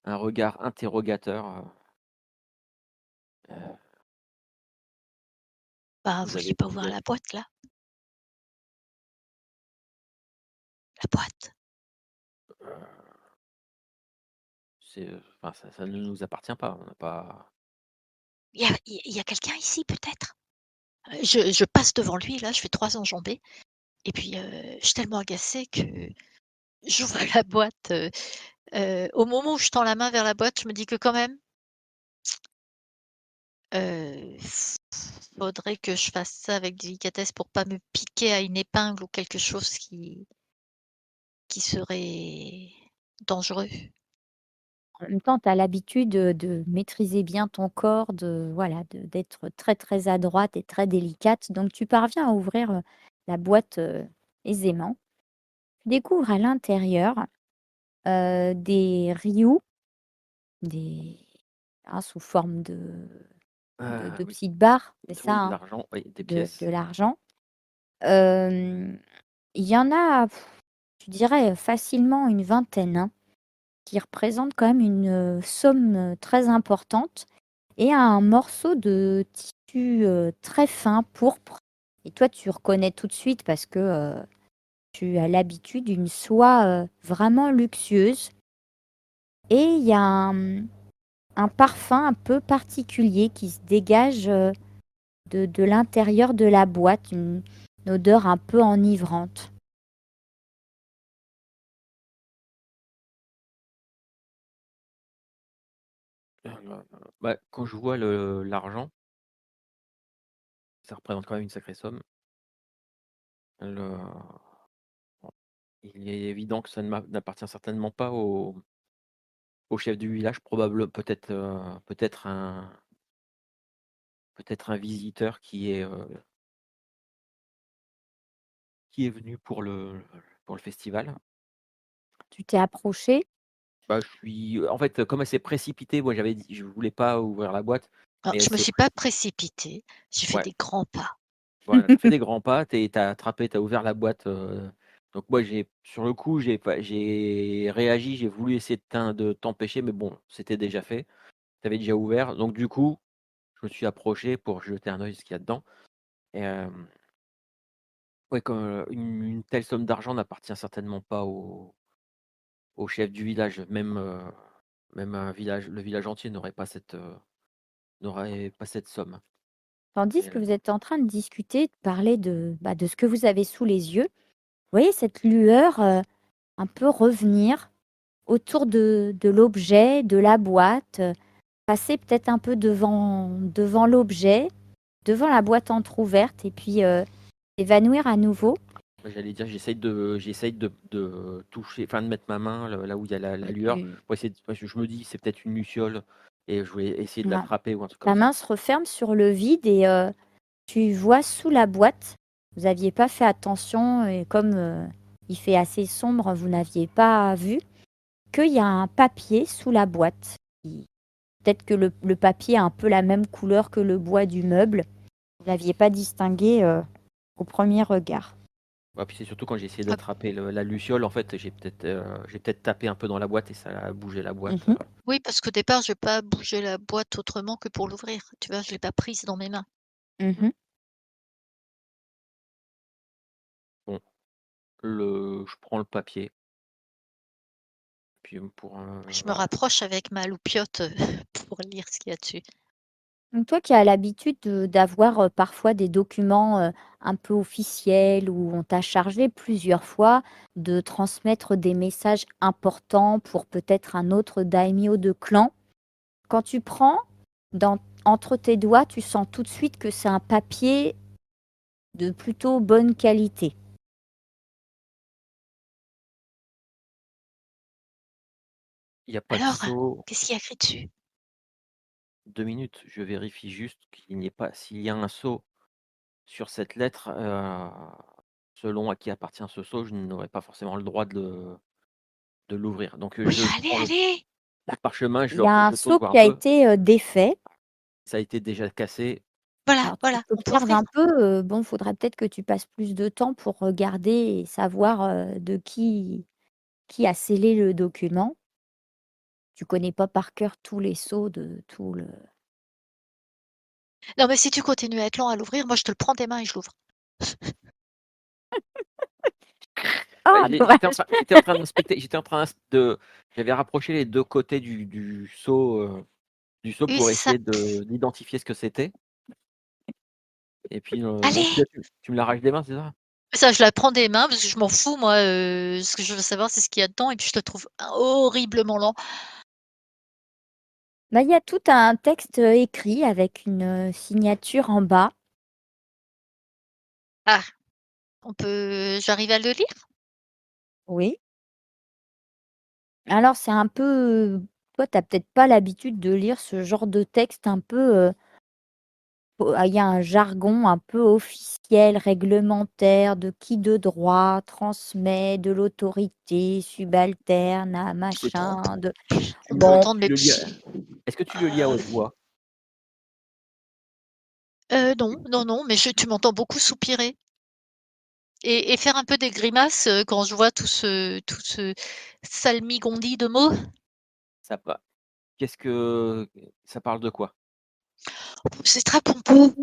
regard interrogateur, Bah, vous vous vouliez avez pas vous ouvrir avez la boîte là? La boîte? c'est, enfin ça ne nous appartient pas, on n'a pas Il y a quelqu'un ici peut-être? Je passe devant lui là, je fais 3 enjambées et puis, je suis tellement agacée que j'ouvre la boîte, au moment où je tends la main vers la boîte, je me dis que quand même, heu, faudrait que je fasse ça avec délicatesse pour pas me piquer à une épingle ou quelque chose qui serait dangereux. En même temps, tu as l'habitude, de maîtriser bien ton corps, voilà, d'être très, très adroite et très délicate, donc tu parviens à ouvrir, la boîte, aisément. Tu découvres à l'intérieur, des rious, des sous forme de Oui, petites barres, c'est ça, oui, de hein? l'argent, oui, des De pièces. l'argent. Hem, il y en a, je dirais, facilement une vingtaine, hein, qui représentent quand même une, somme, très importante et un morceau de tissu, très fin, pourpre et toi, tu reconnais tout de suite parce que, tu as l'habitude d'une soie, vraiment luxueuse et il y a un parfum un peu particulier qui se dégage, de l'intérieur de la boîte, une odeur un peu enivrante. Heu, Bah, quand je vois l'argent, ça représente quand même une sacrée somme. Le Il est évident que ça n'appartient certainement pas au chef du village, peut-être un visiteur qui est venu pour le festival. Tu t'es approché. Bah, en fait, comme elle s'est précipitée, moi j'avais dit je voulais pas ouvrir la boîte, Alors, mais elle je me s'est suis pas précipitée. précipitée, j'ai fait Ouais, des grands pas. voilà, tu as fait des grands pas, tu as attrapé, tu as ouvert la boîte, donc moi sur le coup, j'ai réagi, j'ai voulu essayer de t'empêcher, mais bon, c'était déjà fait. Tu avais déjà ouvert, donc du coup, je me suis approché pour jeter un œil ce qu'il y a dedans et ouais, comme, une telle somme d'argent n'appartient certainement pas au chef du village, même le village entier n'aurait pas cette somme. Tandis Et que vous êtes en train de discuter, de parler de ce que vous avez sous les yeux, vous voyez cette lueur, un peu revenir autour de l'objet, de la boîte, passer peut-être un peu devant l'objet, devant la boîte entrouverte et puis, s'évanouir à nouveau. j'allais dire, j'essaye de toucher, enfin de mettre ma main là où il y a la Et lueur tu pour essayer parce que je me dis: «C'est peut-être une luciole» et je voulais essayer de ouais, l'attraper ou un truc comme ta ça. main se referme sur le vide et tu vois sous la boîte, vous aviez pas fait attention et comme, il fait assez sombre, vous n'aviez pas vu qu'il y a un papier sous la boîte. Qui peut-être que le papier a un peu la même couleur que le bois du meuble. Vous l'aviez pas distingué, au premier regard. Ouais, puis c'est surtout quand j'ai essayé Ah, d'attraper la luciole, en fait, j'ai peut-être tapé un peu dans la boîte et ça a bougé la boîte. Mmh. oui, parce qu'au départ, j'ai pas bougé la boîte autrement que pour l'ouvrir. Tu vois? Je l'ai pas prise dans mes mains. Mmh. Bon, je prends le papier, puis, Je me voilà. rapproche avec ma loupiote, pour lire ce qu'il y a dessus. Donc toi qui as l'habitude d'avoir, parfois des documents, un peu officiels où on t'a chargé plusieurs fois de transmettre des messages importants pour peut-être un autre daimyo de clan. Quand tu prends dans entre tes doigts, tu sens tout de suite que c'est un papier de plutôt bonne qualité. Il y a pas de Alors, sceau. qu'est-ce qu'il y a écrit dessus? 2 minutes, je vérifie juste qu'il n'y ait pas s'il y a un sceau sur cette lettre, selon à qui appartient ce sceau, je n'aurais pas forcément le droit de l'ouvrir. Donc, Oui, je allez, prends allez! le parchemin, Il y a un je tourne seau voir qui un a peu. été, défait. Ça a été déjà cassé. Voilà, Alors tu voilà, on peut t'observes ouvrir. un peu, bon, il faudrait peut-être que tu passes plus de temps pour regarder et savoir, de qui a scellé le document. Tu connais pas par cœur tous les sceaux de tout le Non, mais si tu continues à être lent à l'ouvrir, moi je te le prends des mains et je l'ouvre. Ouais, ah dommage! j'étais en train de j'avais rapproché les 2 côtés du seau Oui, pour c'est ça. essayer d'identifier ce que c'était et puis, non, puis Allez! là, tu me l'arraches des mains, c'est ça? Ça, je la prends des mains parce que je m'en fous moi, ce que je veux savoir, c'est ce qu'il y a dedans et puis je te trouve horriblement lent. Bah, il y a tout un texte, écrit avec une, signature en bas. Ah, j'arrive à le lire? Oui. Alors c'est un peu, toi tu peut-être pas l'habitude de lire ce genre de texte un peu, il y a un jargon un peu officiel, réglementaire, de qui de droit transmet de l'autorité subalterne à Je me trompe. machin, de Je peux bon, entendre Tu mes le lis petits. est-ce que tu le lis à haute voix? Non, non, non, mais tu m'entends beaucoup soupirer et faire un peu des grimaces, quand je vois tout ce salmigondis de mots. Ça pa Qu'est-ce que ça parle de quoi? C'est très pompeux,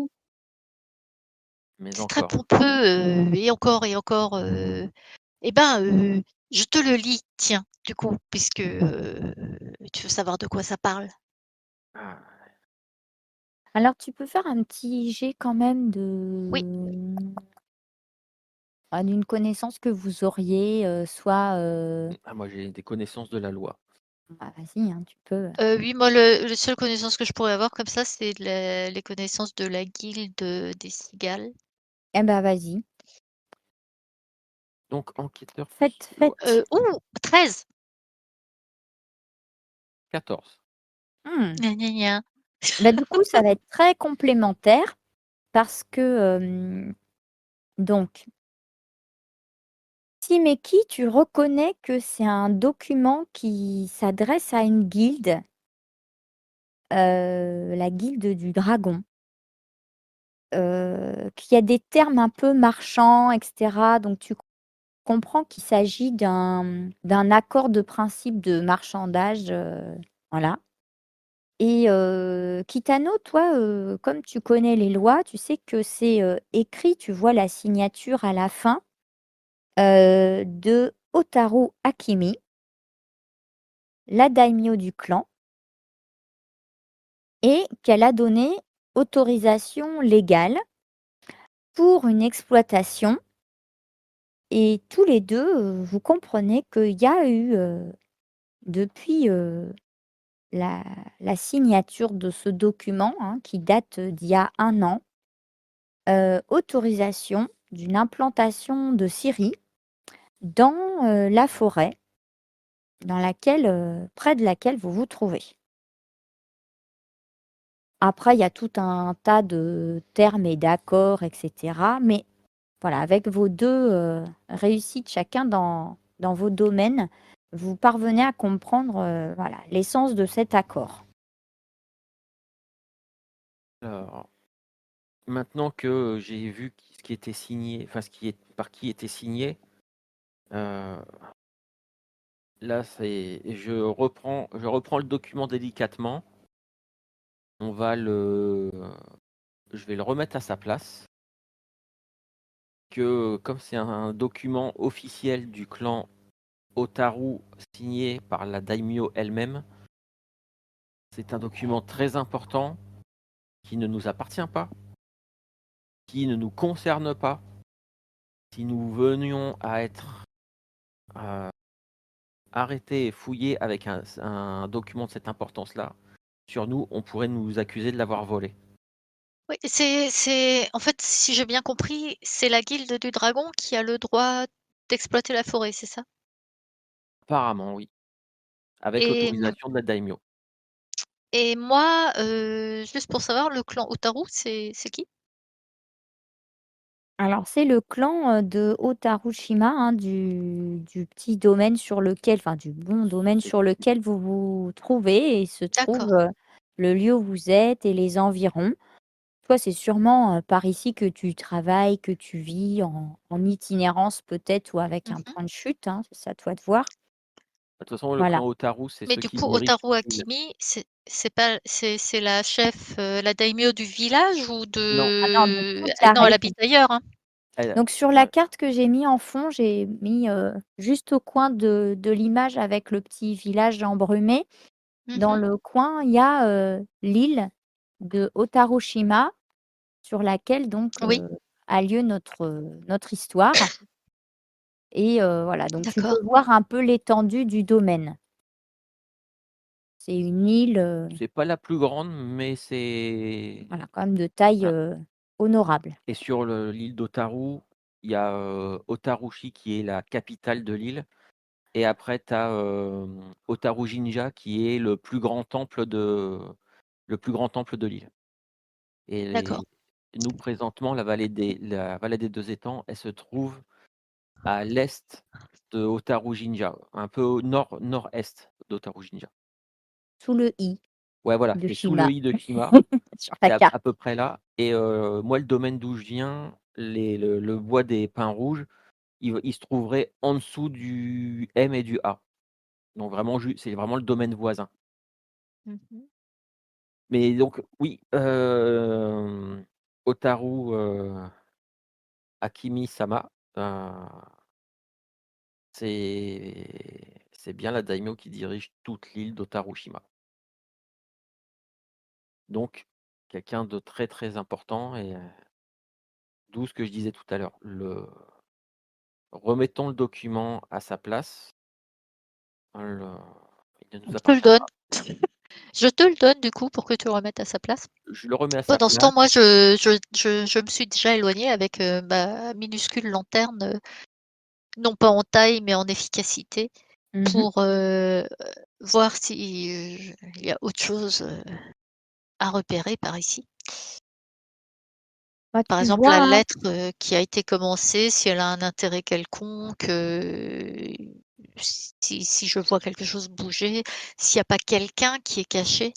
Mais c'est très encore. pompeux, et encore, et ben, je te le lis, tiens, du coup, puisque, tu veux savoir de quoi ça parle. Ah, alors tu peux faire un petit jet quand même Oui, d'une connaissance que vous auriez, soit, moi j'ai des connaissances de la loi. bah, vas-y, hein, tu peux. oui, moi, le seule connaissance que je pourrais avoir comme ça, c'est les connaissances de la guilde, des cigales. Eh bah, vas-y. Donc enquêteur plus Faites loi. faites. 13! 14. Mmh. Gna gna gna. Bah, du coup, ça va être très complémentaire parce que, donc Simeki, tu reconnais que c'est un document qui s'adresse à une guilde, la guilde du dragon, qu'il y a des termes un peu marchands et cetera, donc tu comprends qu'il s'agit d'un accord de principe de marchandage, voilà. Et Kitano, toi, comme tu connais les lois, tu sais que c'est, écrit, tu vois la signature à la fin, de Hotaru Akimi, la daimyo du clan, et qu'elle a donné autorisation légale pour une exploitation, et tous les 2, vous comprenez qu'il y a eu, depuis, la signature de ce document, hein, qui date, d'il y a 1 an, autorisation d'une implantation de scieries dans, la forêt dans laquelle, près de laquelle vous vous trouvez. Après, il y a tout un tas de termes et d'accords et cetera, mais voilà, avec vos 2 réussites chacun dans vos domaines, vous parvenez à comprendre, voilà, l'essence de cet accord. Alors, maintenant que j'ai vu ce qui était signé, enfin par qui était signé, euh, là je reprends le document délicatement. On va je vais le remettre à sa place. Que comme c'est un document officiel du clan Otaru signé par la daimyo elle-même, c'est un document très important qui ne nous appartient pas, qui ne nous concerne pas. Si nous venions à être euh, arrêtés et fouillés avec un document de cette importance-là, sur nous, on pourrait nous accuser de l'avoir volé. Oui, en fait, si j'ai bien compris, c'est la guilde du dragon qui a le droit d'exploiter la forêt, c'est ça? Apparemment, oui, avec Et mmh l'autorisation de la daimyo. et moi, juste pour savoir, le clan Otaru, c'est qui? Alors c'est le clan, de Otarushima, hein, du petit domaine sur lequel enfin du bon domaine C'est sur lequel vous vous trouvez et se trouve, D'accord. le lieu où vous êtes et les environs. Toi, c'est sûrement, par ici que tu travailles, que tu vis en itinérance peut-être ou avec un Mmh. point de chute, hein, c'est à toi de voir. De toute façon, le Voilà. clan Otaru, c'est Mais ceux du qui coup, dirigent Otaru l'île. Akimi, c'est pas c'est la chef, la daimyo du village ou Non, Ah non, de de toute la non, elle région. habite ailleurs, hein? elle- Donc sur la carte que j'ai mis en fond, j'ai mis, juste au coin de l'image avec le petit village embrumé. Dans Mmh. le coin, il y a, l'île de Otarushima sur laquelle donc, Oui, a lieu notre histoire, et voilà, donc tu peux d'accord. voir un peu l'étendue du domaine. C'est une île, c'est pas la plus grande, mais c'est. voilà, quand même de taille, Voilà. honorable. Et sur l'île d'Otaru, il y a Otarushi qui est la capitale de l'île. Et après, tu as Otaru Jinja, qui est le plus grand temple de l'île. D'accord. Et nous, présentement, la vallée des 2 étangs, elle se trouve à l'est de Otaru Jinja, un peu au nord-est d'Otaru Jinja. Sous le i Ouais, voilà, de c'est sous le Shima i de Shima, sur la c'est carte. à peu près là. Et moi, le domaine d'où je viens, le bois des pins rouges, il se trouverait en dessous du M et du A. Donc vraiment, c'est vraiment le domaine voisin. Mhm. Mais donc oui, Otaru, Akimi-sama, c'est bien la daimyo qui dirige toute l'île d'Otarushima. Donc quelqu'un de très, très important. Et d'où ce que je disais tout à l'heure, remettons le document à sa place. Le Il ne nous Je te le appartient donne. pas. Je te le donne du coup pour que tu le remettes à sa place. Je le remets à sa Pendant ce temps, place. moi, je me suis déjà éloignée avec ma minuscule lanterne, non pas en taille, mais en efficacité, Mhm. pour voir si il y a autre chose à repérer par ici. Bah, Par tu exemple, la vois, hein, lettre qui a été commencée, si elle a un intérêt quelconque, si je vois quelque chose bouger, s'il n'y a pas quelqu'un qui est caché.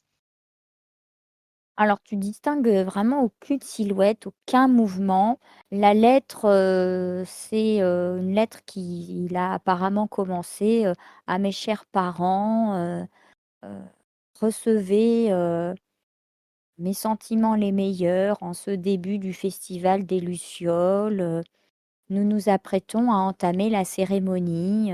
alors tu distingues vraiment aucune silhouette, aucun mouvement. La lettre, c'est une lettre qu'il a apparemment commencé à mes chers parents. Euh, Recevez mes sentiments les meilleurs en ce début du festival des Lucioles. Nous nous apprêtons à entamer la cérémonie.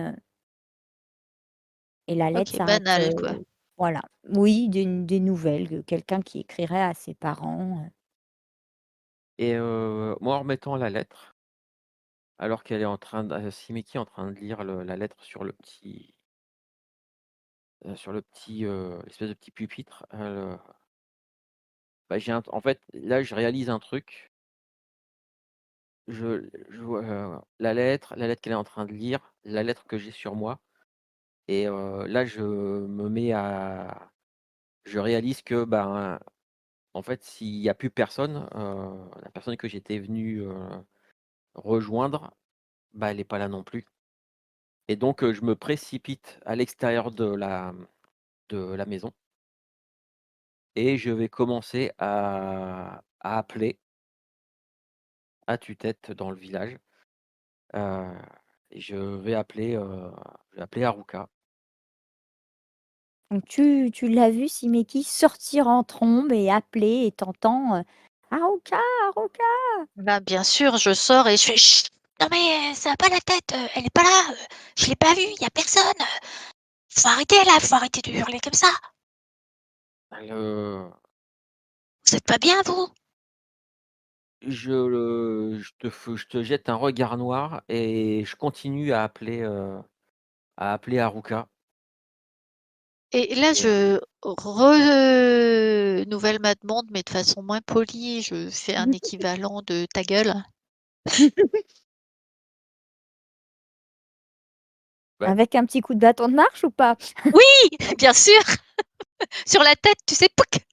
Et la lettre OK, s'arrête, banal quoi. voilà. Oui, des nouvelles, quelqu'un qui écrirait à ses parents. Et moi, en remettant la lettre, alors qu'elle est en train de Simeki est en train de lire la lettre sur le petit, espèce de petit pupitre, bah, en fait, là, je réalise un truc. Je vois, la lettre qu'elle est en train de lire, la lettre que j'ai sur moi. Et là, je réalise que, ben, en fait, s'il y a plus personne, la personne que j'étais venu, rejoindre, bah, elle est pas là non plus. Et donc je me précipite à l'extérieur de la maison et je vais commencer à appeler à tue-tête dans le village. Heu et je vais appeler Haruka. Donc tu l'as vu, Simeki, sortir en trombe et appeler et t'entends, «Haruka, Haruka!» Bah, bien sûr, je sors et je fais: «Chut! Non mais ça a pas la tête, elle est pas là, je l'ai pas vue, il y a personne, faut arrêter là, faut arrêter de hurler comme ça. Le Vous êtes pas bien vous?» je te jette un regard noir et je continue à appeler Haruka. Et là, Et je renouvelle ma demande, mais de façon moins polie, je fais un équivalent de «ta gueule». bah, Avec un petit coup de bâton de marche ou pas? Oui! Bien sûr! Sur la tête, tu sais, pouc!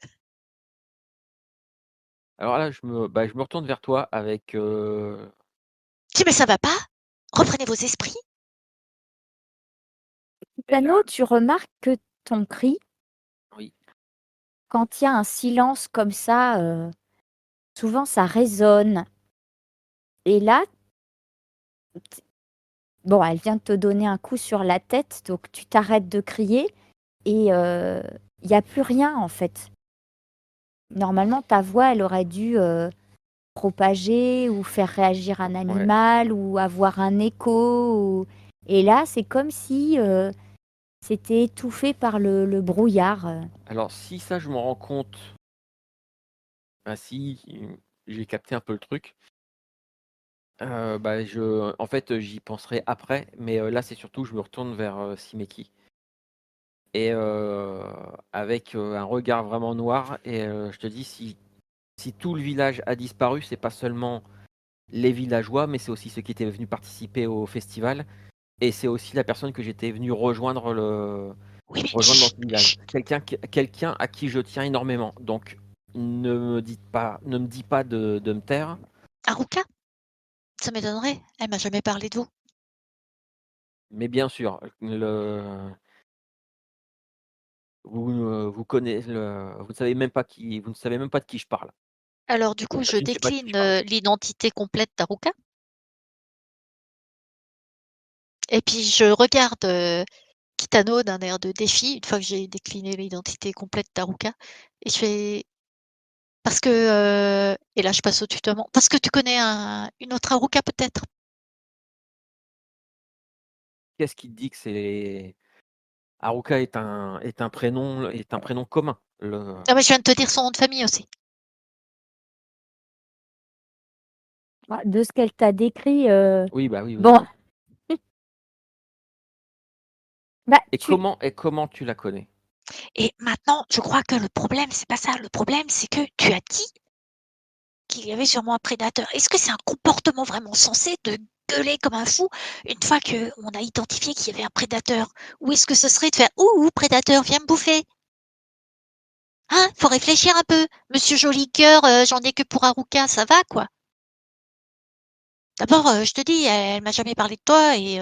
alors là, je me retourne vers toi avec, Je dis: «Mais ça va pas? Reprenez vos esprits!» Piano, tu remarques que ton cri, oui, quand il y a un silence comme ça, souvent ça résonne. Et là, bon, elle vient de te donner un coup sur la tête, donc tu t'arrêtes de crier et il y a plus rien, en fait. Normalement, ta voix, elle aurait dû, propager ou faire réagir un ouais. animal ou avoir un écho ou et là, c'est comme si, c'était étouffé par le brouillard. Alors si ça, je m'en rends compte, bah, si, j'ai capté un peu le truc, bah, en fait, j'y penserai après, mais là, c'est surtout je me retourne vers, Simeki et avec, un regard vraiment noir. Et je te dis, si tout le village a disparu, c'est pas seulement les villageois, mais c'est aussi ceux qui étaient venus participer au festival. Et c'est aussi la personne que j'étais venu Oui, mais rejoindre dans chut, ce village. chut. Quelqu'un à qui je tiens énormément. Donc, ne me dis pas de me taire. Haruka? Ça m'étonnerait. Elle m'a jamais parlé de vous. Mais bien sûr, vous ne savez même pas vous ne savez même pas de qui je parle. Alors du coup, Enfin, je tu ne sais pas de qui décline je parle. l'identité complète d'Haruka. Et puis je regarde Kitano d'un air de défi, une fois que j'ai décliné l'identité complète d'Haruka. Et je fais parce que et là je passe au tutoiement. Parce que tu connais une autre Haruka peut-être? Qu'est-ce qui te dit que c'est Haruka est un prénom commun. Ah mais je viens de te dire son nom de famille aussi. Ah, de ce qu'elle t'a décrit, Oui, bah oui, oui. bon, bah, Et comment tu la connais? Et maintenant, je crois que le problème, c'est pas ça. Le problème, c'est que tu as dit qu'il y avait sûrement un prédateur. Est-ce que c'est un comportement vraiment sensé de gueuler comme un fou une fois qu'on a identifié qu'il y avait un prédateur? Ou est-ce que ce serait de faire ouh, prédateur, viens me bouffer? Hein? Faut réfléchir un peu. Monsieur Joli Cœur, j'en ai que pour Haruka, ça va quoi? D'abord, je te dis, elle m'a jamais parlé de toi et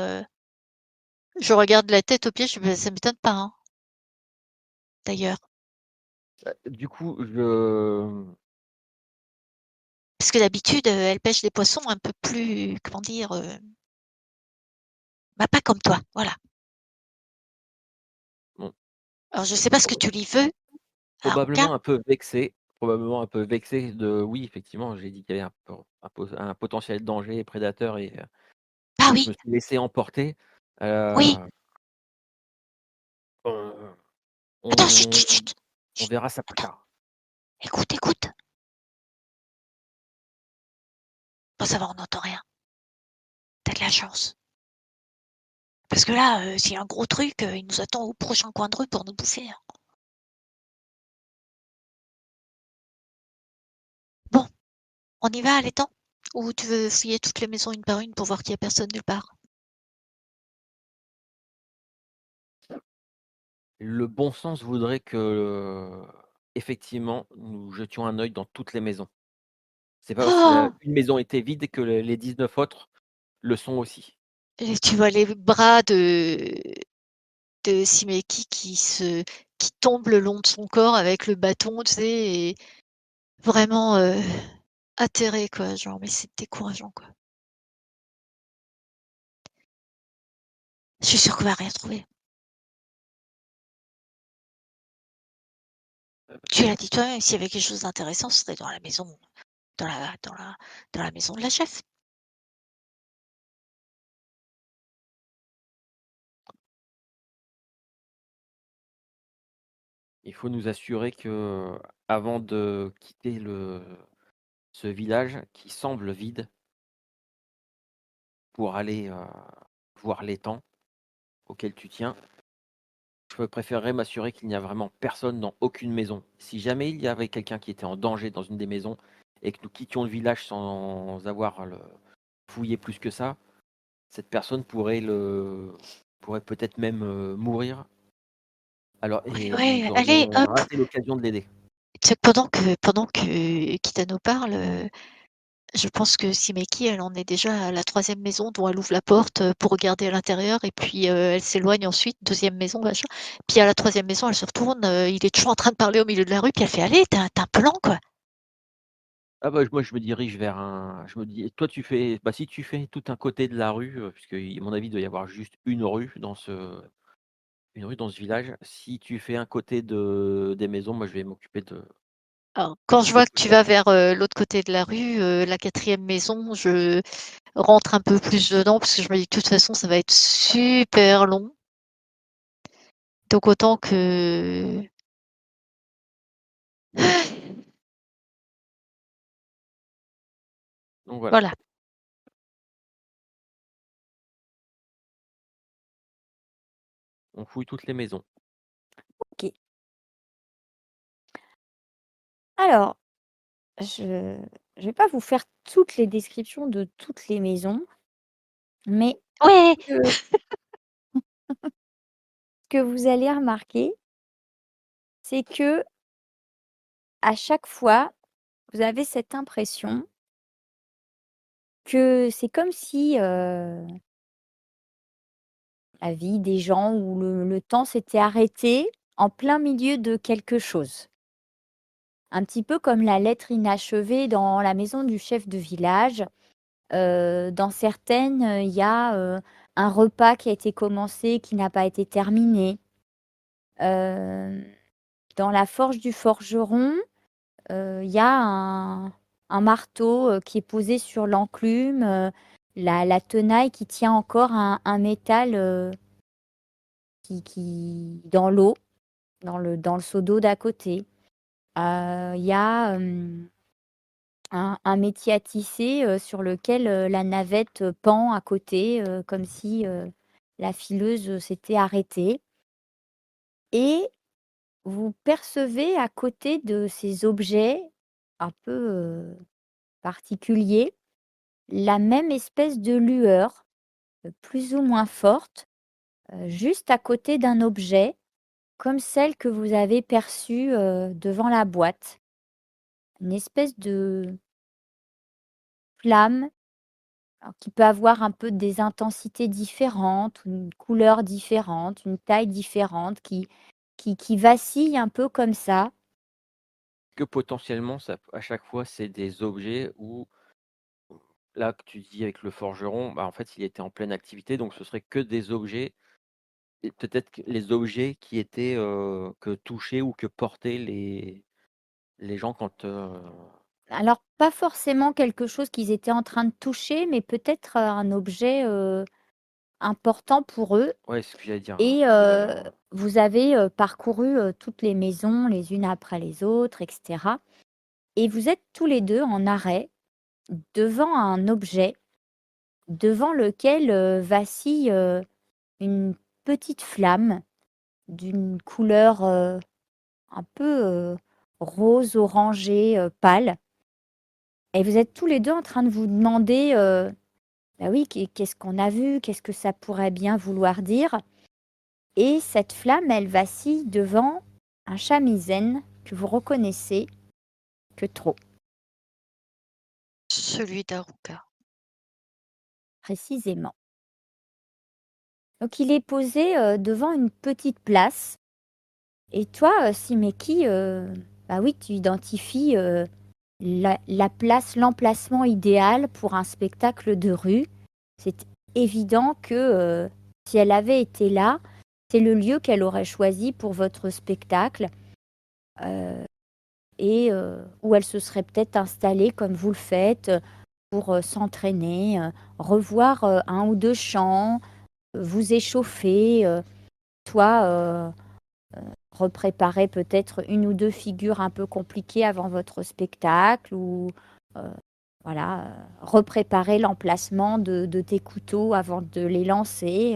je regarde la tête aux pieds, je me «Bah, ça m'étonne pas, hein», d'ailleurs. Du coup, je Parce que d'habitude, elle pêche des poissons un peu plus, comment dire, bah, pas comme toi, voilà. bon, Alors je sais pas ce que proba tu lui veux, Haruka? probablement un peu vexé de oui, effectivement, j'ai dit qu'il y avait un potentiel danger prédateur et Ah je oui, me suis laissé emporter. oui. Heu, heu, Attends, chut, on chut, chut, on chut. verra ça plus Attends, tard. écoute, écoute. Bon ça va, on n'entend rien. Tu as de la chance. Parce que là, s'il y a un gros truc, il nous attend au prochain coin de rue pour nous bouffer, hein. Bon, on y va, Allétan? Ou tu veux fouiller toutes les maisons une par une pour voir qu'il y a personne nulle part? Le bon sens voudrait que, effectivement, nous jetions un œil dans toutes les maisons. C'est pas parce que la Oh! une maison était vide que les 19 autres le sont aussi. Et tu vois les bras de Simeki qui tombent le long de son corps avec le bâton, tu sais? Et vraiment, atterré quoi, genre, mais c'est décourageant, quoi. Je suis sûre qu'on va rien trouver. Tu l'as dit toi-même, s'il y avait quelque chose d'intéressant, ce serait dans la maison, dans la dans la dans la maison de la chef. Il faut nous assurer que, avant de quitter ce village qui semble vide pour aller, voir l'étang auquel tu tiens, je préférerais m'assurer qu'il n'y a vraiment personne dans aucune maison. Si jamais il y avait quelqu'un qui était en danger dans une des maisons et que nous quittions le village sans avoir fouillé plus que ça, cette personne pourrait peut-être même, mourir. Alors Ouais, et nous ouais, allez aurions hop! raté l'occasion de l'aider. Tu sais que pendant que Kitano parle, je pense que Simeki, elle en est déjà à la troisième maison dont elle ouvre la porte, pour regarder à l'intérieur et puis, elle s'éloigne ensuite, deuxième maison, machin. Puis à la troisième maison, elle se retourne, il est toujours en train de parler au milieu de la rue, puis elle fait: «Allez, tu as un plan, quoi!» Ah bah, moi je me dirige vers je me dis toi tu fais bah, si tu fais tout un côté de la rue, puisque à mon avis, il doit y avoir juste une rue dans ce village. Si tu fais un côté des maisons, moi je vais m'occuper Alors, quand je de vois que tout le tu reste. vas vers, l'autre côté de la rue, la quatrième maison, je rentre un peu plus dedans parce que je me dis: «De toute façon, ça va être super long». Donc autant que Donc voilà, voilà. on fouille toutes les maisons. OK. Alors, je vais pas vous faire toutes les descriptions de toutes les maisons, mais Ouais! Que que vous allez remarquer, c'est que à chaque fois, vous avez cette impression que c'est comme si, la vie des gens ou le temps s'était arrêté en plein milieu de quelque chose. Un petit peu comme la lettre inachevée dans La maison du chef de village. Dans certaines, il y a, un repas qui a été commencé, qui n'a pas été terminé. Hem, dans La forge du forgeron, il y a un marteau, qui est posé sur l'enclume, la tenaille qui tient encore un métal, qui dans l'eau, dans le seau d'eau d'à côté. Il y a, un métier à tisser, sur lequel, la navette, pend à côté, comme si, la fileuse, s'était arrêtée et vous percevez à côté de ces objets un peu, particuliers, la même espèce de lueur, plus ou moins forte, juste à côté d'un objet, comme celle que vous avez perçue, devant la boîte. Une espèce de flamme, alors qui peut avoir un peu des intensités différentes, une couleur différente, une taille différente, qui vacille un peu comme ça. Que potentiellement, ça à chaque fois, c'est des objets où là, que tu dis avec le forgeron, bah, en fait, il était en pleine activité, donc ce serait que des objets et peut-être que les objets qui étaient, que touchaient ou que portaient les gens quand, Alors pas forcément quelque chose qu'ils étaient en train de toucher, mais peut-être, un objet, important pour eux ouais, c'est ce que j'allais dire, et vous avez, parcouru, toutes les maisons les unes après les autres et cetera et vous êtes tous les 2 en arrêt devant un objet, devant lequel, vacille, une petite flamme d'une couleur, un peu, rose orangé, pâle et vous êtes tous les 2 en train de vous demander, bah, oui, qu'est-ce qu'on a vu? Qu'est-ce que ça pourrait bien vouloir dire? Et cette flamme, elle vacille devant un shamisen que vous reconnaissez que trop, Celui d'Aruka. précisément. Donc il est posé, devant une petite place et toi, Simeki, bah, oui, tu identifies, la place, l'emplacement idéal pour un spectacle de rue. C'est évident que, si elle avait été là, c'est le lieu qu'elle aurait choisi pour votre spectacle, heu et où elle se serait peut-être installée comme vous le faites, pour, s'entraîner, revoir, 1 ou 2 chants, vous échauffer, toi, repréparer peut-être une ou 2 figures un peu compliquées avant votre spectacle ou, heu, voilà, repréparer l'emplacement de tes couteaux avant de les lancer,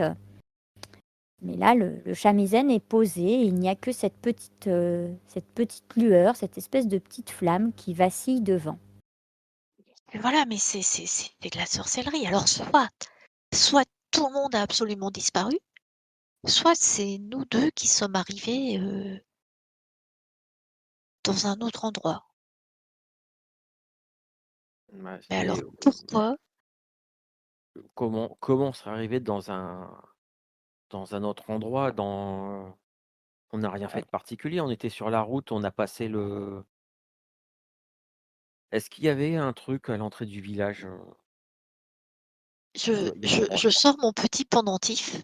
mais là, le shamisen est posé et il n'y a que cette petite lueur, cette espèce de petite flamme qui vacille devant. Mais voilà, mais c'est de la sorcellerie. Alors soit tout le monde a absolument disparu, soit c'est nous 2 qui sommes arrivés, dans un autre endroit. bah, Mais alors c'est pourquoi? comment on serait arrivé dans un autre endroit, on n'a rien fait de particulier, on était sur la route, on a passé le est-ce qu'il y avait un truc à l'entrée du village, il doit Je sors mon petit pendentif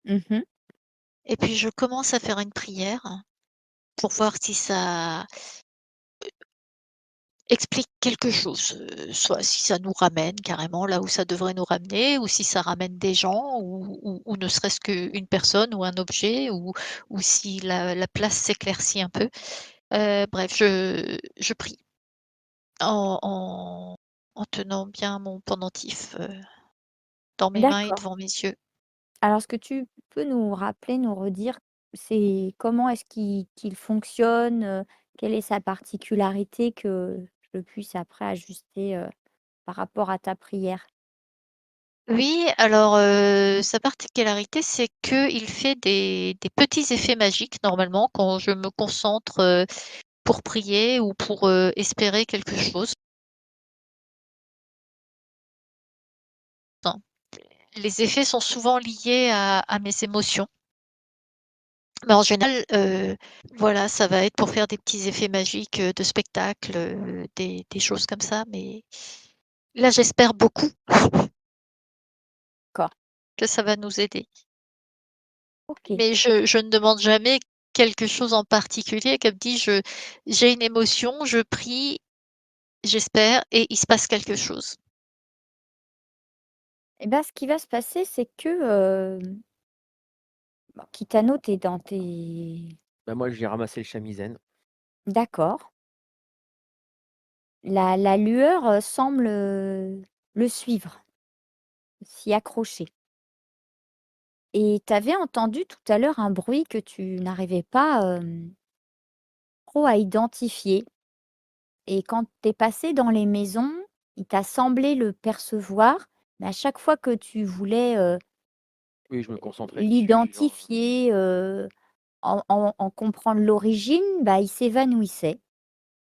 Mmh. et puis je commence à faire une prière pour voir si ça explique quelque chose, soit si ça nous ramène carrément là où ça devrait nous ramener ou si ça ramène des gens ou ne serait-ce qu'une personne ou un objet ou si la place s'éclaircit un peu. Bref, je prie en en tenant bien mon pendentif, dans mes mains et D'accord. devant mes yeux. Alors ce que tu peux nous rappeler, nous redire, c'est comment est-ce qu'il fonctionne, quelle est sa particularité que je puisse après ajuster, par rapport à ta prière? Oui, alors, sa particularité, c'est qu'il fait des petits effets magiques normalement quand je me concentre, pour prier ou pour, espérer quelque chose. Les effets sont souvent liés à mes émotions, mais en général, voilà, ça va être pour faire des petits effets magiques, de spectacle, des choses comme ça, mais là, j'espère beaucoup D'accord. que ça va nous aider. OK. Mais je ne demande jamais quelque chose en particulier. Comme dit, j'ai une émotion, je prie, j'espère et il se passe quelque chose. Et ben, ce qui va se passer, c'est que, bon, Kitano, tu dans tes Bah, moi, j'ai ramassé le chamisène. d'accord. La lueur, semble, le suivre, s'y accrocher. Et tu avais entendu tout à l'heure un bruit que tu n'arrivais pas, trop à identifier et quand tu es passé dans les maisons, il t'a semblé le percevoir, mais à chaque fois que tu voulais, Oui, je me concentrais dessus, genre, l'identifier, en comprendre l'origine, bah, il s'évanouissait.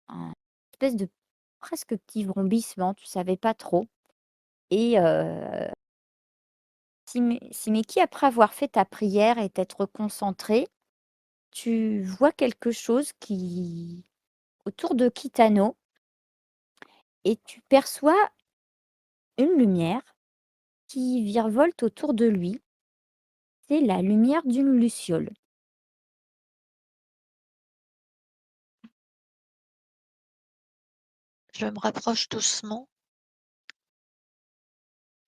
Un espèce de presque petit vrombissement, tu savais pas trop et Simeki, après avoir fait ta prière et t'être concentré, tu vois quelque chose qui autour de Kitano et tu perçois une lumière qui virevolte autour de lui. C'est la lumière d'une luciole. Je me rapproche doucement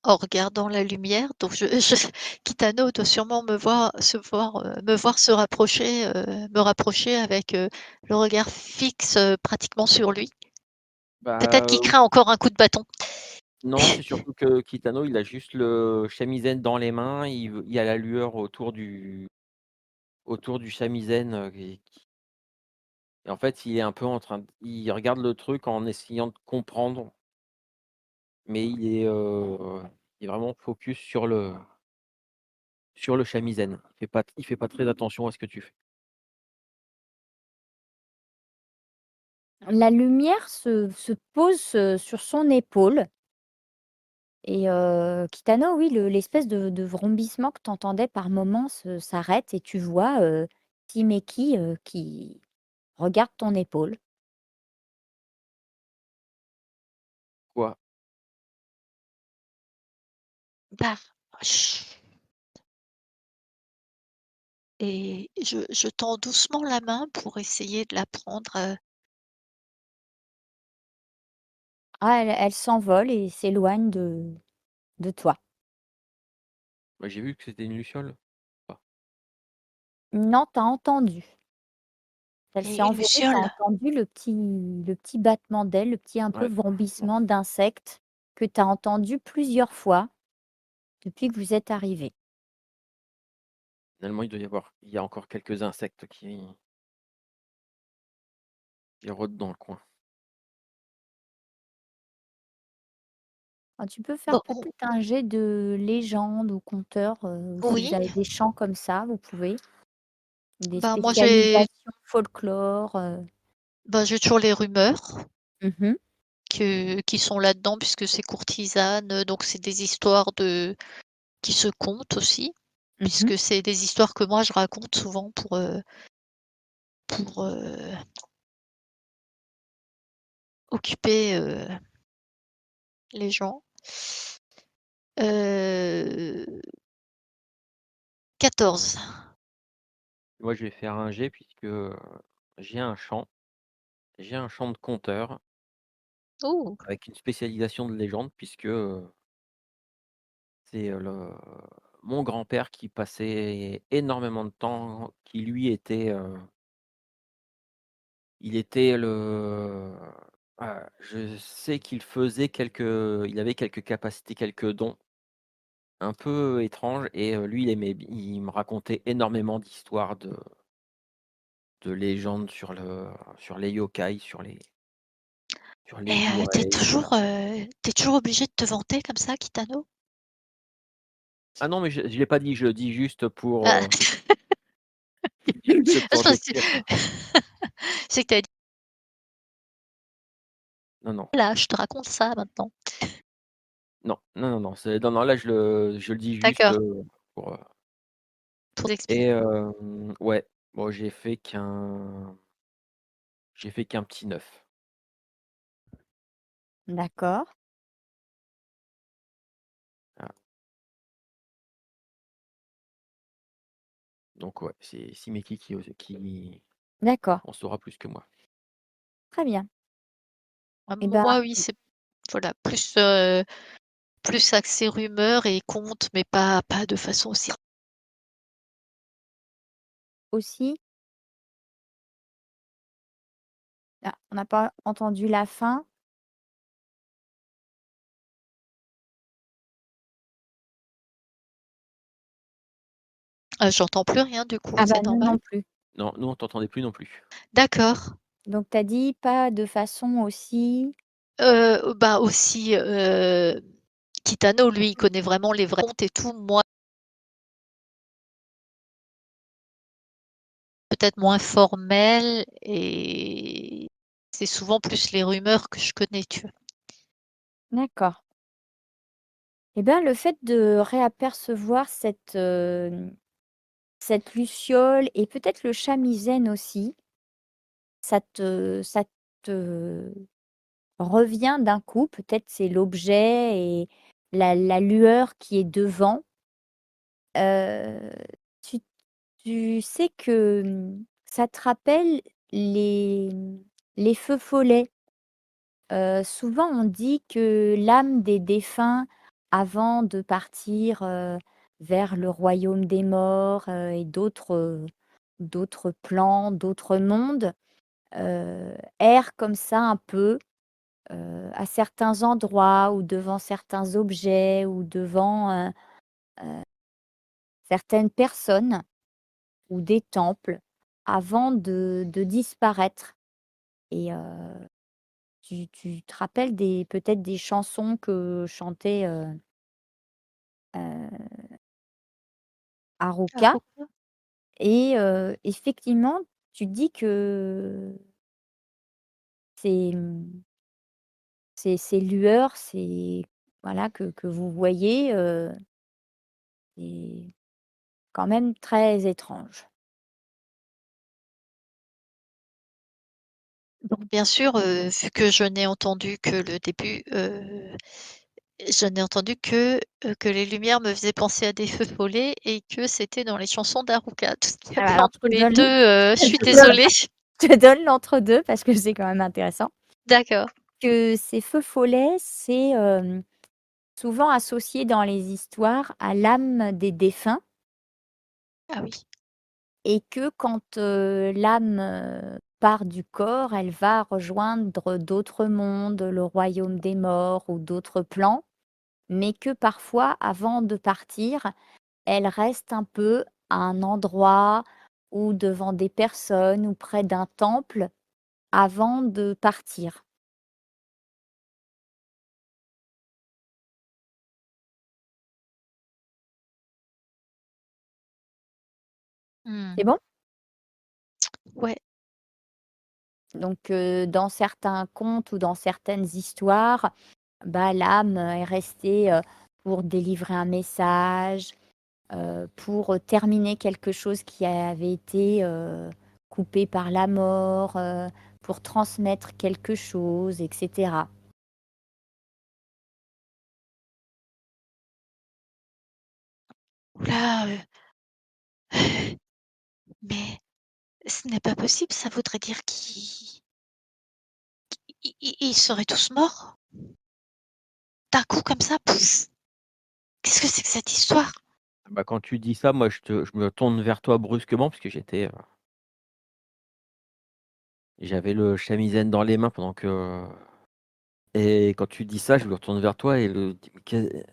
en regardant la lumière, donc je Kitano doit sûrement me voir me rapprocher avec, le regard fixe, pratiquement sur lui. Peut-être bah, qu'il craint encore un coup de bâton. non, c'est surtout que Kitano, il a juste le shamisen dans les mains, il y a la lueur autour du shamisen, et en fait, il est un peu en train il regarde le truc en essayant de comprendre, mais il est vraiment focus sur le shamisen. Il fait pas très attention à ce que tu fais. La lumière se pose, sur son épaule et Kitano, oui, l'espèce de vrombissement que tu entendais par moments s'arrête et tu vois, Himeki, qui regarde ton épaule. Quoi? Bah, chut, et je tends doucement la main pour essayer de la prendre, Ah, elle s'envole et s'éloigne de toi. Bah, j'ai vu que c'était une luciole. Ah, Non, tu as entendu. Elle s'est les envolée, tu as lucioles. entendu le petit battement d'ailes, le petit un peu ouais, bon, vrombissement d'insectes que tu as entendu plusieurs fois depuis que vous êtes arrivés. finalement, il y a encore quelques insectes qui rôdent dans le coin. Ah, tu peux faire Bon, on peut-être un jet de légende ou conteur, ou si vous oui, avez des chants comme ça, vous pouvez. Des bah, moi spécialisations folklore, j'ai toujours les rumeurs Mmh. qui sont là-dedans puisque c'est courtisane, donc c'est des histoires qui se comptent aussi, Mmh. puisque c'est des histoires que moi je raconte souvent pour, occuper, les gens. Heu, 14. Moi, je vais faire un jet puisque, j'ai un champ j'ai un champ de conteur Oh! avec une spécialisation de légende puisque, c'est, mon grand-père qui passait énormément de temps, qui lui était, il était je sais il avait quelques capacités, quelques dons un peu étranges et lui, il me racontait énormément d'histoires de légendes sur les yokai, sur les Et tu Yurei, toujours obligé de te vanter comme ça, Kitano? Ah non, mais je l'ai pas dit, je le dis juste pour, Ah. juste pour Parce que décrire. c'est que tu as dit: Non, non. «Là, je te raconte ça maintenant». Non, non, non, non, non, là, je le dis juste, D'accord, pour, pour et expliquer. ouais, bon, j'ai fait qu'un petit 9. D'accord, Voilà, donc ouais, c'est Simeki qui d'accord, en saura plus que moi. très bien. Ah, Et ben, moi, oui, c'est voilà, plus axé rumeur et conte, mais pas de façon aussi. aussi on n'a pas entendu la fin. J'entends plus rien du coup, Ah bah, c'est nous normal? non plus. Non, nous, on t'entendait plus non plus. D'accord. Donc tu as dit pas de façon aussi Bah, aussi, Kitano, lui, il connaît vraiment les vrais contes et tout. Moi, peut-être moins formel et c'est souvent plus les rumeurs que je connais, tu vois? d'accord. Et ben, le fait de réapercevoir cette luciole et peut-être le chamisène aussi, ça te revient d'un coup. Peut-être c'est l'objet et la lueur qui est devant. Heu, tu tu sais que, ça te rappelle les feux follets. Souvent on dit que l'âme des défunts, avant de partir, vers le royaume des morts, et d'autres plans, d'autres mondes, erre comme ça un peu, à certains endroits ou devant certains objets ou devant, certaines personnes ou des temples avant de disparaître. Et tu te rappelles peut-être des chansons que chantait, heu, Haruka. Haruka? Et effectivement, tu dis que ces, ces lueurs, ces voilà, que vous voyez, c'est quand même très étrange. Donc bien sûr, vu que je n'ai entendu que le début, je n'ai entendu que les lumières me faisaient penser à des feux follets et que c'était dans les chansons d'Haruka. Tout ce qu'il y Ah bah, avait alors entre les 2, je je suis te donne désolée. je te donne l'entre-deux parce que c'est quand même intéressant. D'accord. Que ces feux follets, c'est, souvent associé dans les histoires à l'âme des défunts. Ah oui. Et que quand, l'âme, part du corps, elle va rejoindre d'autres mondes, le royaume des morts ou d'autres plans, mais que parfois, avant de partir, elle reste un peu à un endroit ou devant des personnes ou près d'un temple avant de partir. Mmh. C'est bon? Ouais. Donc, dans certains contes ou dans certaines histoires, bah, l'âme est restée, pour délivrer un message, pour, terminer quelque chose qui avait été, coupé par la mort, pour transmettre quelque chose et cetera. Ouh là, mais ce n'est pas possible, ça voudrait dire qu'ils seraient tous morts? D'un coup comme ça, pouf! Qu'est-ce que c'est que cette histoire? Bah, quand tu dis ça, moi, je me tourne vers toi brusquement parce que j'avais le shamisen dans les mains pendant que et quand tu dis ça, je me retourne vers toi et qu'est-ce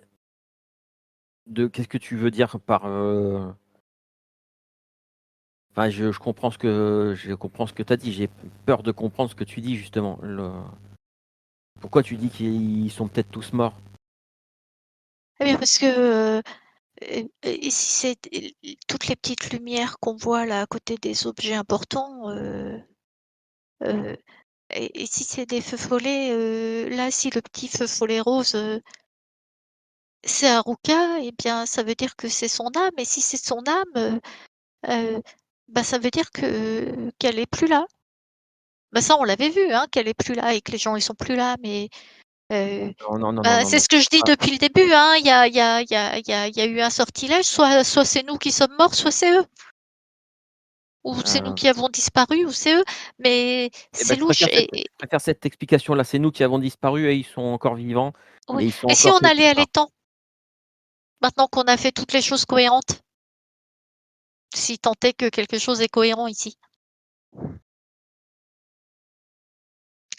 que tu veux dire par, enfin, je comprends ce que tu as dit. J'ai peur de comprendre ce que tu dis justement. Pourquoi tu dis qu'ils sont peut-être tous morts? Eh bien parce que, Et si c'est toutes les petites lumières qu'on voit là à côté des objets importants, heu et si c'est des feux follets, là, si le petit feu follet rose, c'est Haruka et bien, ça veut dire que c'est son âme et si c'est son âme, heu, bah, ça veut dire qu'elle est plus là. Bah, ça, on l'avait vu, hein, qu'elle est plus là et que les gens, ils sont plus là, mais heu, Non, non, non, non, bah, non, c'est non. ce que je dis depuis le début, hein. Il y a eu un sortilège, soit c'est nous qui sommes morts, soit c'est eux. Ou c'est nous Heu, qui avons disparu ou c'est eux, mais et bah, c'est louche et je préfère cette explication-là. C'est nous qui avons disparu et ils sont encore vivants, oui, mais ils sont et si encore on quelque allait à part. l'étang? Maintenant qu'on a fait toutes les choses cohérentes? Si tant est que quelque chose est cohérent ici.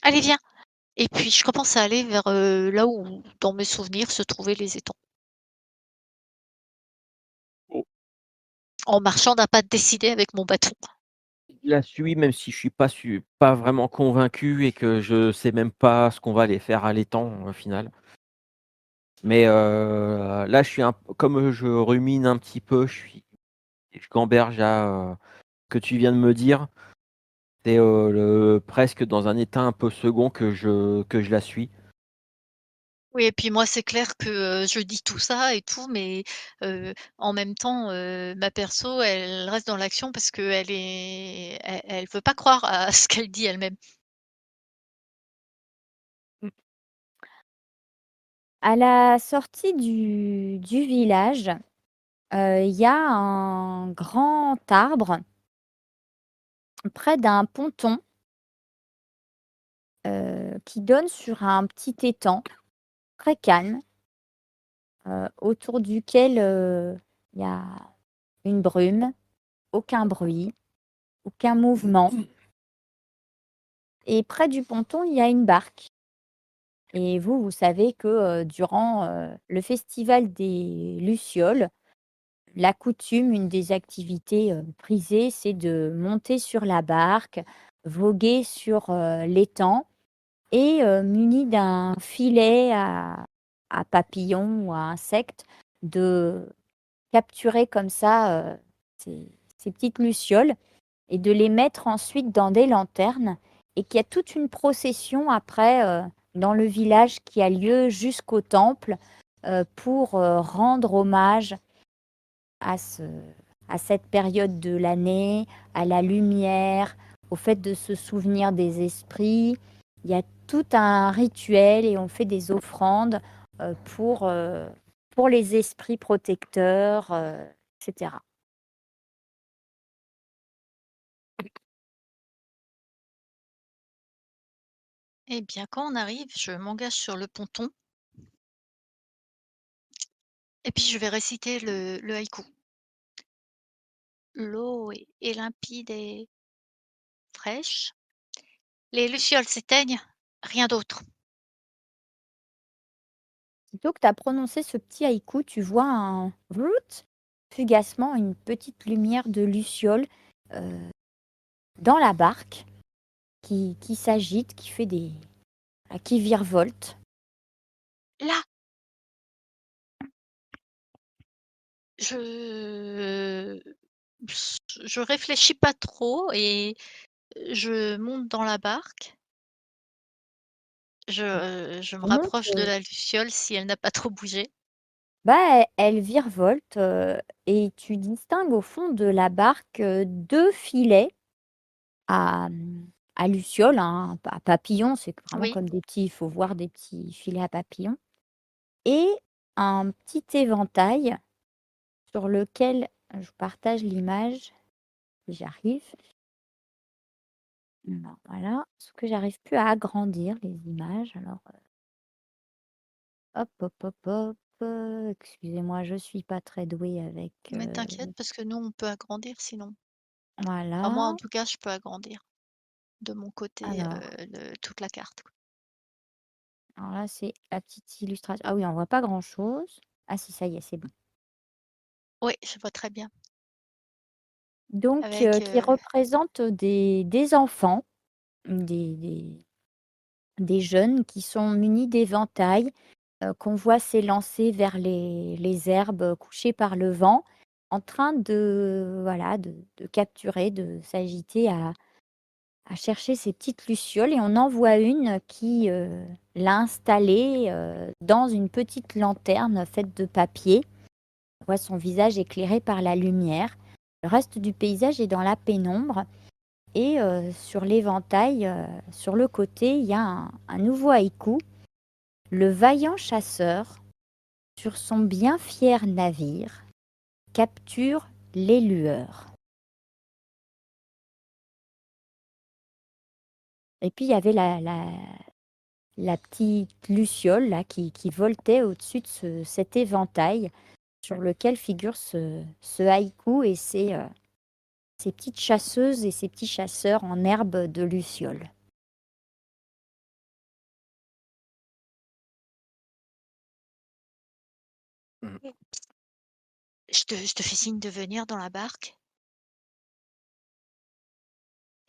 Allez, viens! Et puis je commence à aller vers, là où, dans mes souvenirs, se trouvaient les étangs. Oh. En marchant d'un pas décidé avec mon bâton. Je la suis même si je suis pas vraiment convaincu et que je sais même pas ce qu'on va aller faire à l'étang, au final. Mais là, je suis comme je rumine un petit peu, je gamberge à, que tu viens de me dire. C'est, le presque dans un état un peu second que je la suis. Oui et puis moi, c'est clair que, je dis tout ça et tout, mais en même temps, ma perso, elle reste dans l'action parce qu'elle veut pas croire à ce qu'elle dit elle-même. Mmh. À la sortie du village, il y a un grand arbre près d'un ponton, qui donne sur un petit étang très calme, autour duquel, il y a une brume, aucun bruit, aucun mouvement et près du ponton, il y a une barque et vous savez que, durant, le festival des lucioles, la coutume, une des activités, prisées, c'est de monter sur la barque, voguer sur, l'étang et muni d'un filet à papillons ou à insectes, de capturer comme ça, ces petites lucioles et de les mettre ensuite dans des lanternes et qu'il y a toute une procession après, dans le village qui a lieu jusqu'au temple, pour, rendre hommage à ce à cette période de l'année, à la lumière, au fait de se souvenir des esprits. Il y a tout un rituel et on fait des offrandes, pour les esprits protecteurs, et cetera. Eh bien, quand on arrive, je m'engage sur le ponton et puis je vais réciter le haïku. L'eau est limpide et fraîche. Les lucioles s'éteignent, rien d'autre. Plutôt que tu as prononcé ce petit haïku, tu vois un vrout, fugacement une petite lumière de luciole, heu, dans la barque qui s'agite, qui fait qui virevolte. Là, je je réfléchis pas trop et je monte dans la barque. Je me Tu montes, rapproche de la luciole si elle n'a pas trop bougé. bah, elle virevolte, et tu distingues au fond de la barque, 2 filets à lucioles, hein, à papillons, c'est vraiment Oui, comme des petits, il faut voir des petits filets à papillons et un petit éventail sur lequel je partage l'image, si j'arrive. Non, voilà, sauf que j'arrive plus à agrandir les images alors, hop, hop, hop, hop, excusez-moi, je suis pas très douée avec, mais t'inquiète parce que nous, on peut agrandir sinon. Enfin, moi, en voilà. tout cas, je peux agrandir de mon côté, Alors toute la carte, quoi. alors là, c'est la petite illustration. Ah oui, on voit pas grand-chose. Ah si, ça y est, c'est bon. Oui, je vois très bien Donc avec, qui représente des enfants, des des jeunes qui sont munis d'éventails qu'on voit s'élancer vers les herbes couchées par le vent, en train de, voilà, de capturer, de s'agiter à chercher ces petites lucioles et on en voit une qui, l'a installée, dans une petite lanterne faite de papier. On voit son visage éclairé par la lumière. Le reste du paysage est dans la pénombre et sur l'éventail, sur le côté, il y a un nouveau haïku. Le vaillant chasseur, sur son bien fier navire, capture les lueurs. Et puis il y avait la petite luciole là qui voltait au-dessus de cet éventail sur lequel figure ce haïku et ces petites chasseuses et ces petits chasseurs en herbe de lucioles. Mmh. Je te fais signe de venir dans la barque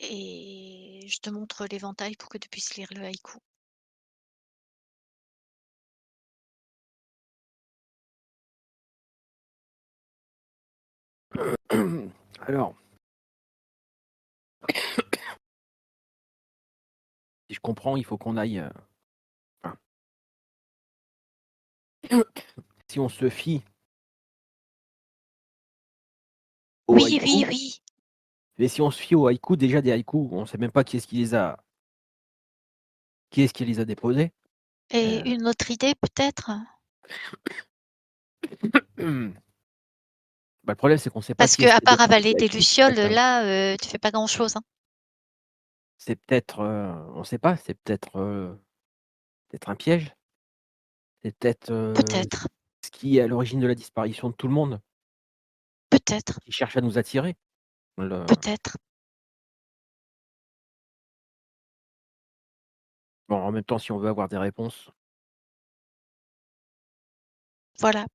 et je te montre l'éventail pour que tu puisses lire le haïku. Alors, si je comprends, il faut qu'on aille, enfin, si on se fie au Oui, haïku, oui, oui. mais si on se fie au haïku, déjà des haïkus, on sait même pas qui est-ce qui les a déposés. Et une autre idée peut-être? Bah, le problème, c'est qu'on sait pas Parce qui est-ce qu'à qui a part déposé avaler les des haïkus. lucioles, là, tu fais pas grand-chose, hein. C'est peut-être, on sait pas, c'est peut-être, peut-être un piège. C'est peut-être, Peut-être, ce qui est à l'origine de la disparition de tout le monde, peut-être, qui cherche à nous attirer. Le peut-être. Bon, en même temps, si on veut avoir des réponses, Voilà.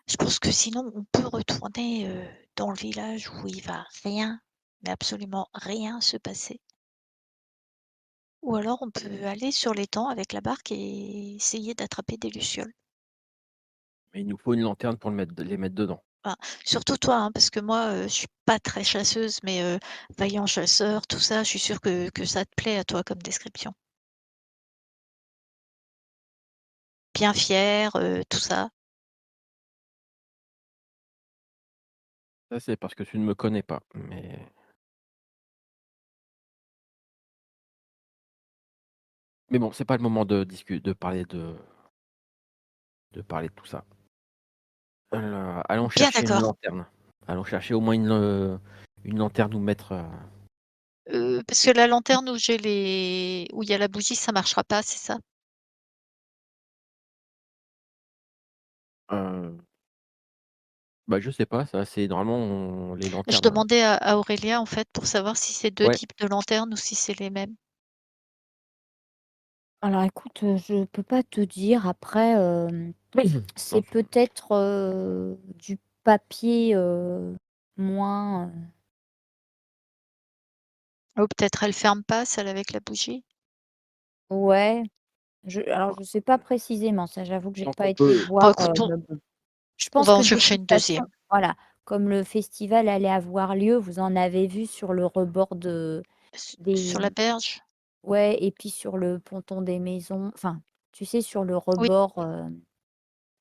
Je pense que sinon on peut retourner, dans le village où il va rien, mais absolument rien se passer. Ou alors on peut aller sur l'étang avec la barque et essayer d'attraper des lucioles. mais il nous faut une lanterne pour les mettre dedans. Enfin, surtout toi, hein, parce que moi, je suis pas très chasseuse, mais vaillant chasseur, tout ça, je suis sûre que ça te plaît à toi comme description. Bien fier, tout ça. Ça, c'est parce que tu ne me connais pas, mais bon, c'est pas le moment de parler de tout ça. Allons Bien chercher une d'accord. lanterne. Allons chercher au moins une lanterne ou mettre, Parce que la lanterne où il y a la bougie, ça marchera pas, c'est ça? heu, bah, je sais pas, ça, c'est normalement les Je lanternes, demandais à Aurélia, en fait, pour savoir si c'est 2 ouais. types de lanternes ou si c'est les mêmes. Alors écoute, je peux pas te dire après, c'est Non, peut-être, du papier, moins, Ou peut-être elle ferme pas, celle avec la bougie? ouais, alors je sais pas précisément, ça j'avoue que j'ai tant pas qu'on été peut Bon voir, écoute, mais bon. Je on pense va que en de chercher toute une façon, deuxième. voilà, comme le festival allait avoir lieu, vous en avez vu sur le rebord Sur la des berge? ouais et puis sur le ponton des maisons, enfin, tu sais, sur le Oui. rebord,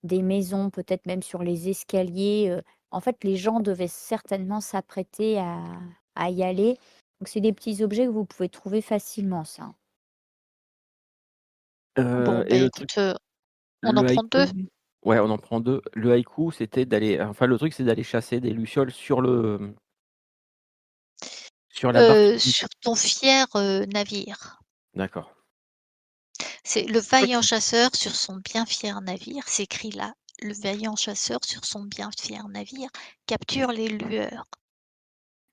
des maisons, peut-être même sur les escaliers, en fait, les gens devaient certainement s'apprêter à y aller. Donc c'est des petits objets que vous pouvez trouver facilement ça. Bon, et ben le truc écoute, on en le prend 2. haïku, ouais, on en prend 2. Le haïku, c'était d'aller enfin, le truc, c'est d'aller chasser des lucioles sur la barque qui Sur ton fier, navire. d'accord. C'est le vaillant OK. chasseur sur son bien fier navire, c'est écrit là. Le vaillant chasseur sur son bien fier navire capture les lueurs.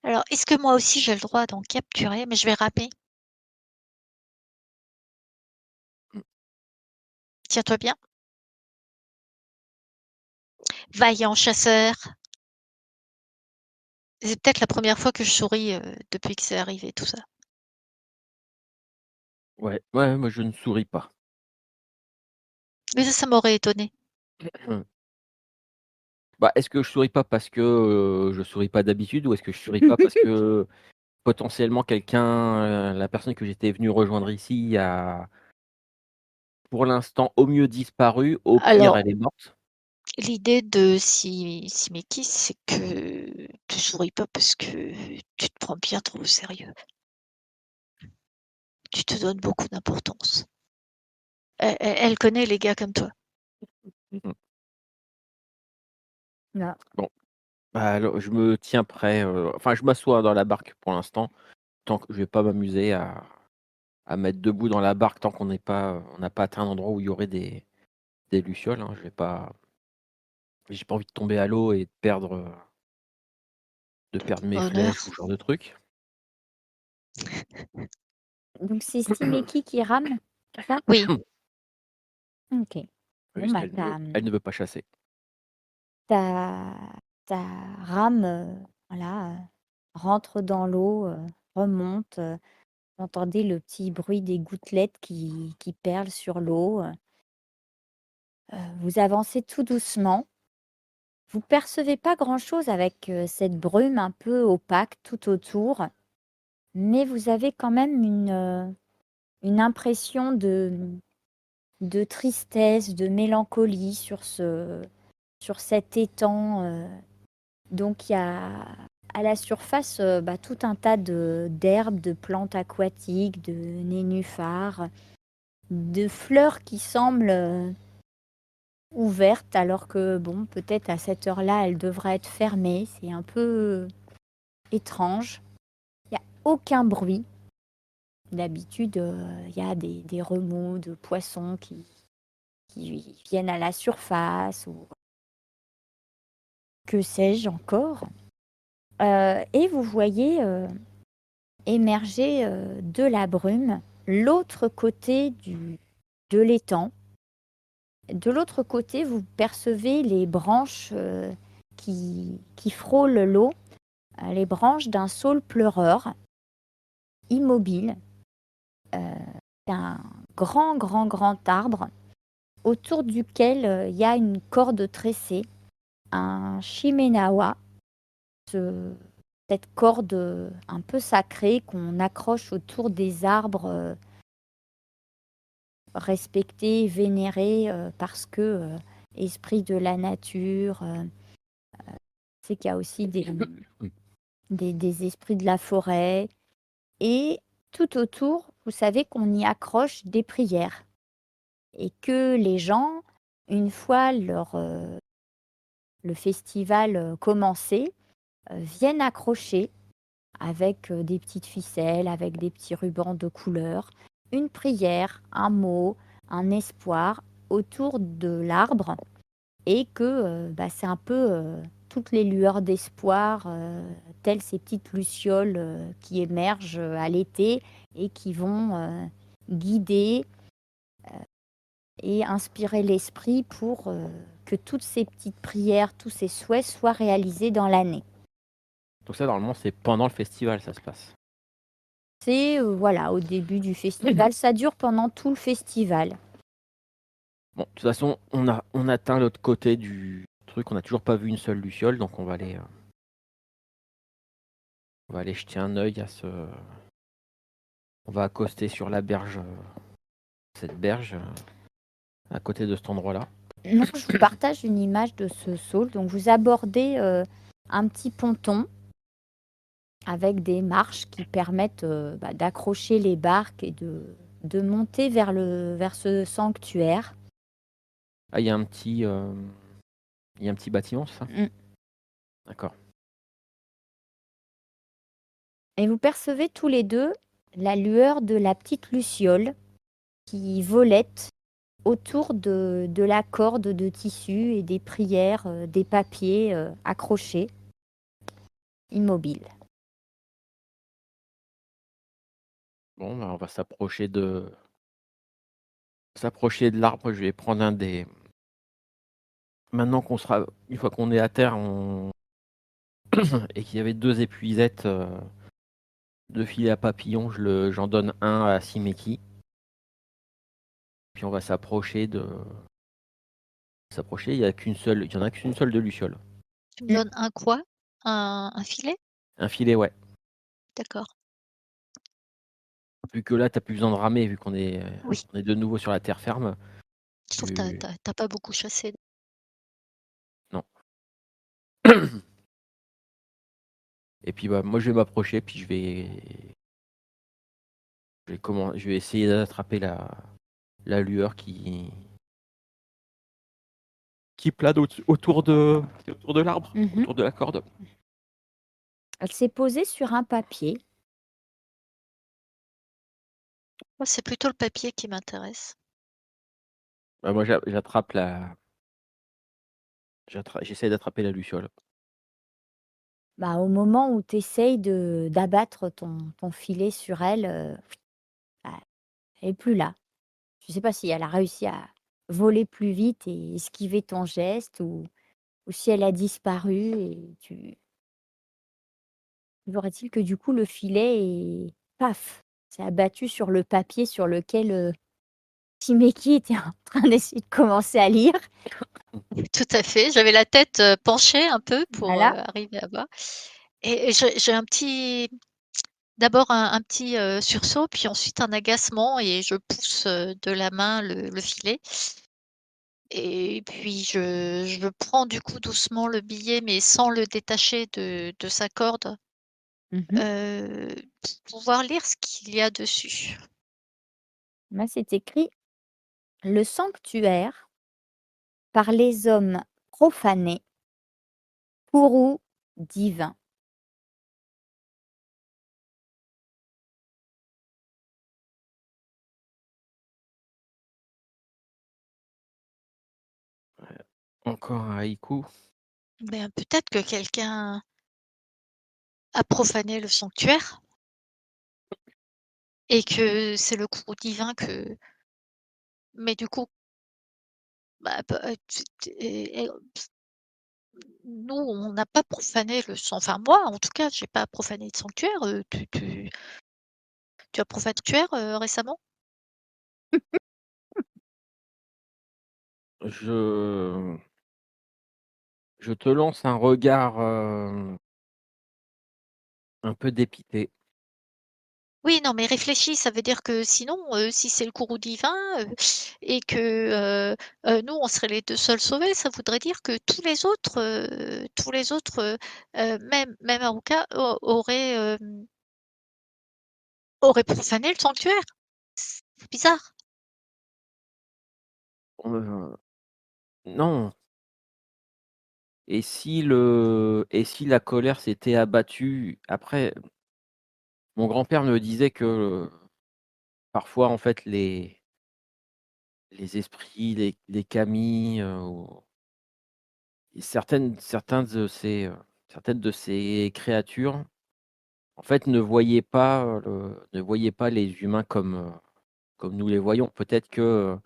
Alors, est-ce que moi aussi j'ai le droit d'en capturer? Mais je vais ramer. Mmh. Tiens-toi bien. Vaillant chasseur. C'est peut-être la première fois que je souris, depuis que c'est arrivé tout ça. Ouais, ouais, moi je ne souris pas. Mais ça m'aurait étonné. Bah, est-ce que je souris pas parce que, je souris pas d'habitude ou est-ce que je souris pas parce que potentiellement quelqu'un, la personne que j'étais venu rejoindre ici a, pour l'instant, au mieux disparu, au pire Alors, elle est morte? l'idée de Simeki, c'est que tu souris pas parce que tu te prends bien trop au sérieux. Tu te donnes beaucoup d'importance. Elle connaît les gars comme toi. Mmh. Non. Bon, bah, alors je me tiens prêt, enfin je m'assois dans la barque pour l'instant, tant que je vais pas m'amuser à mettre debout dans la barque tant on n'a pas atteint un endroit où il y aurait des lucioles, hein. J'ai pas envie de tomber à l'eau et de perdre mes Honneur. flèches ou ce genre de trucs. Donc c'est Stimeki qui rame, c'est ça? Oui, OK. Bon, bah, Puisqu'elle elle ne veut pas chasser. ta ta rame, voilà, rentre dans l'eau, remonte, vous entendez le petit bruit des gouttelettes qui perlent sur l'eau, vous avancez tout doucement. Vous percevez pas grand-chose avec, cette brume un peu opaque tout autour, mais vous avez quand même une impression de tristesse, de mélancolie sur cet étang, donc il y a à la surface, bah, tout un tas d'herbes, de plantes aquatiques, de nénuphars, de fleurs qui semblent, ouvertes alors que bon, peut-être à cette heure-là, elles devraient être fermées. C'est un peu étrange. Il y a aucun bruit. D'habitude, il y a des remous de poissons qui viennent à la surface ou que sais-je encore. Et vous voyez, émerger, de la brume l'autre côté de l'étang. De l'autre côté, vous percevez les branches, qui frôlent l'eau, les branches d'un saule pleureur, immobile. C'est un grand, grand, grand arbre autour duquel, il y a une corde tressée, un shimenawa, ce cette corde, un peu sacrée qu'on accroche autour des arbres, respectés, vénérés, parce que, esprit de la nature, c'est qu'il y a aussi des esprits de la forêt et tout autour, vous savez qu'on y accroche des prières et que les gens, une fois le festival, commencé, viennent accrocher avec, des petites ficelles, avec des petits rubans de couleur, une prière, un mot, un espoir autour de l'arbre et que, bah, c'est un peu, toutes les lueurs d'espoir, telles ces petites lucioles, qui émergent, à l'été et qui vont, guider et inspirer l'esprit pour, que toutes ces petites prières, tous ces souhaits soient réalisés dans l'année. Donc ça, normalement, c'est pendant le festival, ça se passe. C'est, voilà, au début du festival, ça dure pendant tout le festival. Bon, de toute façon, on atteint l'autre côté du truc, on n'a toujours pas vu une seule luciole, donc on va aller jeter un œil à ce on va accoster sur la berge, cette berge, à côté de cet endroit-là. Non, je vous partage une image de ce saule. Donc vous abordez, un petit ponton avec des marches qui permettent, bah, d'accrocher les barques et de monter vers ce sanctuaire. Ah, il y a un petit bâtiment, c'est ça? Mmh. D'accord. Et vous percevez tous les 2 la lueur de la petite luciole qui volette autour de la corde de tissu et des prières, des papiers, accrochés, immobiles. Bon, bah, on va s'approcher de l'arbre, je vais prendre un des maintenant qu'on sera une fois qu'on est à terre, on et qu'il y avait 2 épuisettes, 2 filets à papillons, j'en donne un à Simeki. puis on va s'approcher il y en a qu'une seule de luciole. Tu me donnes un quoi? Un filet? Un filet, ouais. D'accord. Vu que là, tu plus besoin de ramer, vu Oui, on est de nouveau sur la terre ferme. je trouve que Tu tu pas beaucoup chassé. Non. Et puis, bah, moi, je vais m'approcher, puis je vais essayer d'attraper la lueur qui plane autour de l'arbre, Mhm. autour de la corde. Elle s'est posée sur un papier. Moi, c'est plutôt le papier qui m'intéresse. Bah, moi, j'essaie d'attraper la luciole. Bah, au moment où tu essayes d'abattre ton filet sur elle, bah, elle est plus là. Je sais pas si elle a réussi à voler plus vite et esquiver ton geste ou si elle a disparu et toujours est-il que du coup le filet est paf, s'est abattu sur le papier sur lequel, Timeki était en train d'essayer de commencer à lire. Tout à fait. J'avais la tête, penchée un peu pour, Voilà. arriver à voir et j'ai d'abord un petit, sursaut, puis ensuite un agacement et je pousse, de la main le filet et puis je prends du coup doucement le billet, mais sans le détacher de sa corde, Mmh. pour pouvoir lire ce qu'il y a dessus. Là, c'est écrit: «Le sanctuaire, par les hommes profanés, courroux divin». Encore un haïku. Ben, peut-être que quelqu'un a profané le sanctuaire et que c'est le courroux divin que mais du coup, bah, nous, on n'a pas profané le sang enfin moi, en tout cas, j'ai pas profané le sanctuaire, tu as profané le sanctuaire, récemment? Je je te lance un regard, un peu dépité. Oui, non, mais réfléchis, ça veut dire que sinon, si c'est le courroux divin, et que, nous, on serait les 2 seuls sauvés, ça voudrait dire que tous les autres, même Haruka auraient, auraient profané le sanctuaire. C'est bizarre. Heu, non. Et si la colère s'était abattue après, mon grand-père me disait que, parfois, en fait, les esprits, les kami, ou certaines de ces créatures, en fait, ne voyaient pas les humains comme nous les voyons. Peut-être que,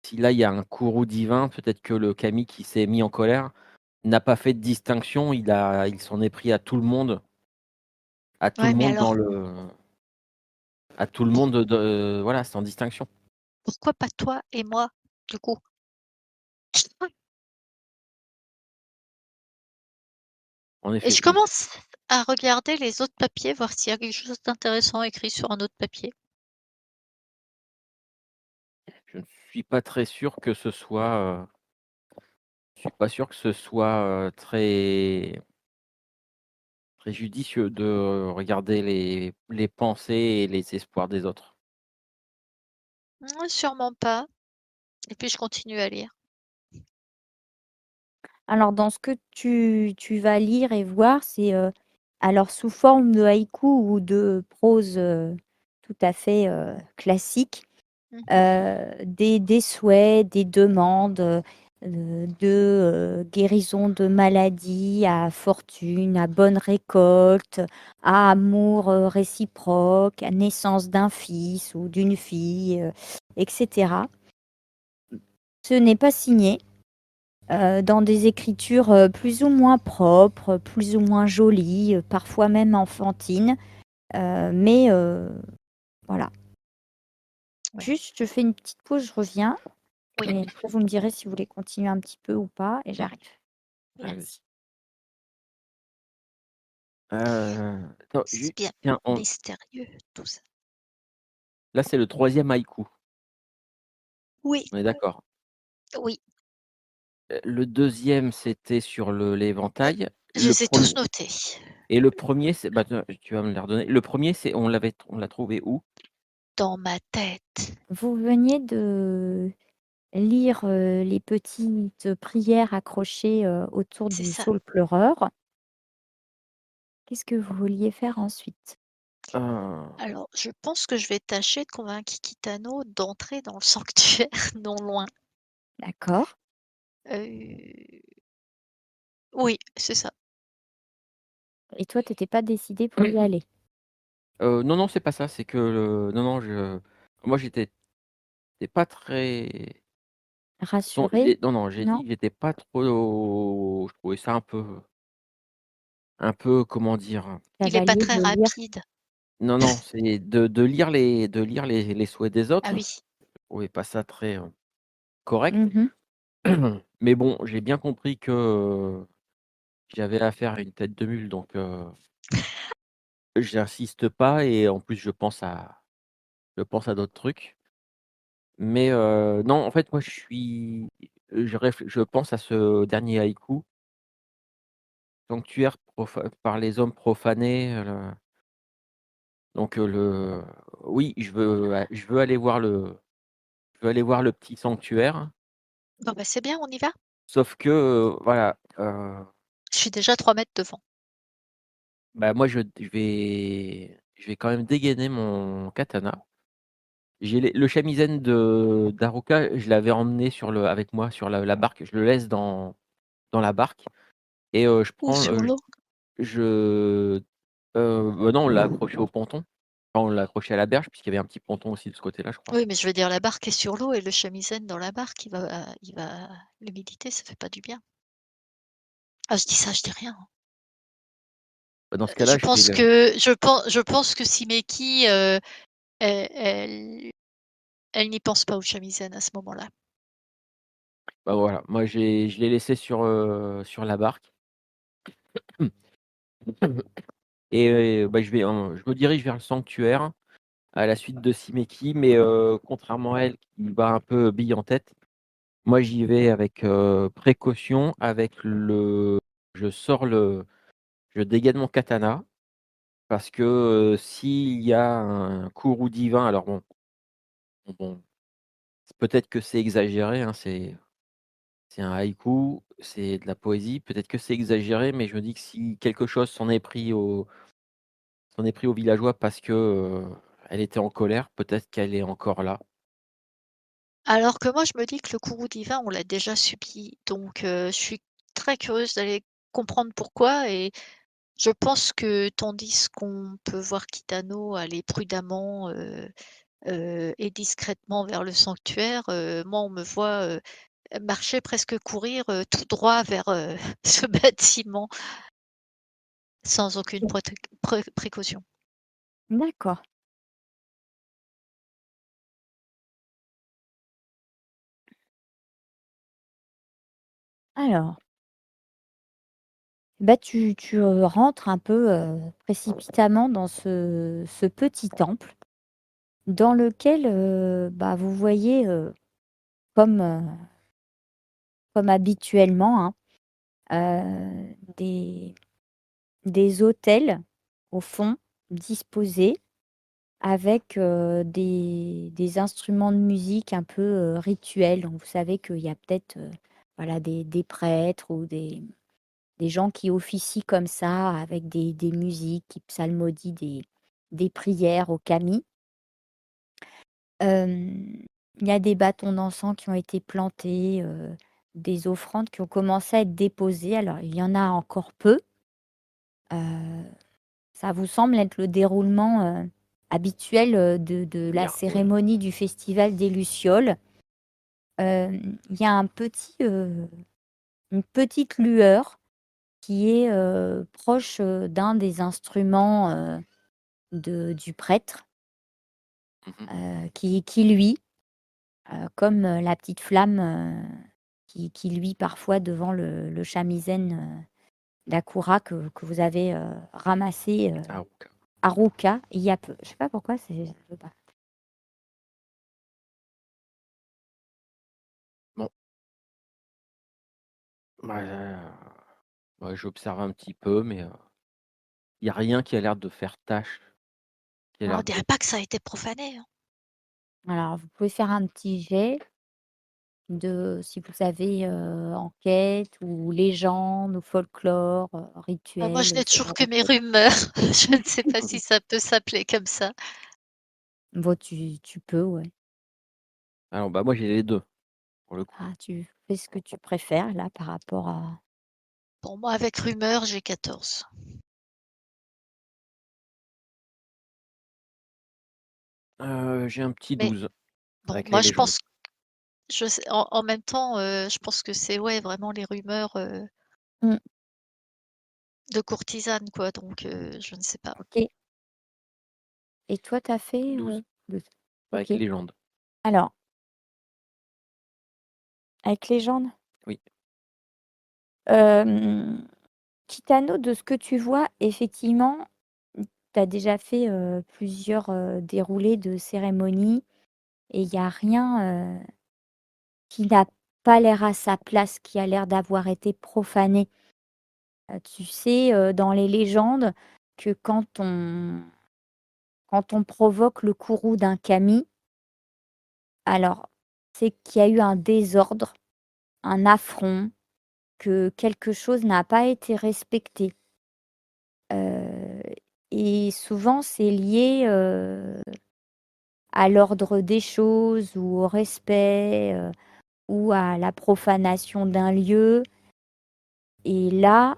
si là, il y a un courroux divin, peut-être que le kami qui s'est mis en colère n'a pas fait de distinction, il s'en est pris Ouais, mais dans alors, à tout le pour monde voilà, sans distinction. pourquoi pas toi et moi, du coup? En Et effet, je commence à regarder les autres papiers, voir s'il y a quelque chose d'intéressant écrit sur un autre papier. je ne suis pas très sûr que ce soit, je suis pas sûr que ce soit, très judicieux de regarder les pensées et les espoirs des autres. Sûrement pas. Et puis je continue à lire. Alors dans ce que tu vas lire et voir, c'est, alors sous forme de haïku ou de prose, tout à fait, classique, Mmh. des souhaits, des demandes, guérison de maladies, à fortune, à bonne récolte, à amour, réciproque, à naissance d'un fils ou d'une fille, et cetera. Ce n'est pas signé, dans des écritures, plus ou moins propres, plus ou moins jolies, parfois même enfantines, mais voilà. Ouais. Juste, je fais une petite pause, je reviens Oui, et après vous me direz si vous voulez continuer un petit peu ou pas et j'arrive. merci. Attends, C'est bien tiens, mystérieux tout ça. là, c'est le troisième haïku. Oui, On est d'accord. oui, Le deuxième, c'était sur l'éventail. je Le les ai tous premier notés et le premier, c'est bah, tu vas me les redonner. Le premier, c'est on l'a trouvé où? dans ma tête. Vous veniez de lire les petites prières accrochées autour C'est du ça. saule pleureur. Qu'est-ce que vous vouliez faire ensuite? Heu, Alors, je pense que je vais tâcher de convaincre Kitano d'entrer dans le sanctuaire non loin. D'accord. Heu, oui, c'est ça. Et toi, t'étais pas décidé pour y aller? non, non, c'est pas ça, c'est que non, non, moi, j'étais pas très Rassuré? non, non, j'ai dit Non? que j'étais pas trop je trouvais ça un peu, comment dire? Il est pas Cavalier très de lire? rapide. Non, non, c'est de lire les souhaits des Ah autres. oui. Je trouvais pas ça très, correct. Mmh. Mais bon, j'ai bien compris que, j'avais affaire à une tête de mule, donc j'insiste pas et en plus je pense à d'autres trucs. Mais non, en fait, moi, je pense à ce dernier haïku: «Sanctuaire par les hommes profanés», donc oui, je veux aller voir le petit sanctuaire, Bon, bah, c'est bien, on y va? sauf que, voilà, Je suis déjà 3 mètres devant. bah, moi, je vais quand même dégainer mon katana. J'ai le shamisen de d'Haruka, je l'avais emmené avec moi sur la barque. Je le laisse dans la barque et je Ou prends, sur l'eau. je bah, non, on l'a accroché au ponton. Enfin, on l'a accroché à la berge puisqu'il y avait un petit ponton aussi de ce côté-là, je crois. Oui, mais je veux dire la barque est sur l'eau et le shamisen dans la barque, il va l'humidité, ça fait pas du bien. Ah, je dis ça, je dis rien, hein. Bah, dans ce Je cas-là, je fais pense le que Simeki, elle n'y pense pas au shamisen à ce moment-là. bah, voilà, moi je l'ai laissé sur la barque et bah, je me dirige vers le sanctuaire à la suite de Simeki, mais contrairement à elle qui va un peu bille en tête, moi j'y vais avec, précaution, je sors je dégaine mon katana parce que, s'il y a un courroux divin, alors bon, peut-être que c'est exagéré, hein, c'est un haïku, c'est de la poésie, peut-être que c'est exagéré, mais je me dis que si quelque chose s'en est pris aux villageois parce que, elle était en colère, peut-être qu'elle est encore là. Alors que moi, je me dis que le courroux divin, on l'a déjà subi, donc je suis très curieuse d'aller comprendre pourquoi et je pense que tandis qu'on peut voir Kitano aller prudemment, et discrètement vers le sanctuaire, moi, on me voit, marcher, presque courir, tout droit vers, ce bâtiment sans aucune OK. précaution. D'accord. Alors, bah, tu rentres un peu, précipitamment dans ce petit temple dans lequel, bah, vous voyez, comme, comme habituellement, hein, des autels au fond disposés avec, des instruments de musique un peu, rituels. Donc vous savez qu'il y a peut-être, voilà des prêtres ou des gens qui officient comme ça avec des musiques, qui psalmodient des prières au kami. Il y a des bâtons d'encens qui ont été plantés, des offrandes qui ont commencé à être déposées. Alors il y en a encore peu. Heu, Ça vous semble être le déroulement, habituel, de la Bien. cérémonie du festival des lucioles. Il y a une petite lueur qui est, proche, d'un des instruments, du prêtre qui luit, comme la petite flamme qui luit parfois devant le shamisen d'Akura que vous avez ramassé Ah, ok. à Ruka il y a peu. Je sais pas pourquoi, ça veut pas. Bon, bah, ouais, j'observe un petit peu, mais il y a rien qui a l'air de faire tâche, qui a On l'air dirait d'être pas que ça a été profané, hein. Alors, vous pouvez faire un petit jet de si vous avez enquête ou légende ou folklore, Bah, moi, je rituel, n'ai ce toujours genre que de mes choses. rumeurs. Je ne sais pas si ça peut s'appeler comme ça. Bon, tu peux, ouais. alors, bah, moi, j'ai les 2 pour le coup. Ah, tu fais ce que tu préfères là par rapport à Bon, moi, avec rumeur, j'ai 14. J'ai un petit Mais 12 bon, avec les moi, je légendes. pense je sais en même temps, je pense que c'est, ouais, vraiment les rumeurs, mmh, de courtisanes, quoi, donc je ne sais pas. OK. Et toi, tu as fait, 12 2? avec OK. légende. Alors, avec légende, Oui. hem, Kitano, de ce que tu vois, effectivement, tu as déjà fait, plusieurs, déroulés de cérémonies et il y a rien, qui n'a pas l'air à sa place, qui a l'air d'avoir été profané. Tu sais, dans les légendes que quand on provoque le courroux d'un kami, alors c'est qu'il y a eu un désordre, un affront, que quelque chose n'a pas été respecté. Heu et souvent c'est lié, à l'ordre des choses ou au respect, ou à la profanation d'un lieu et là,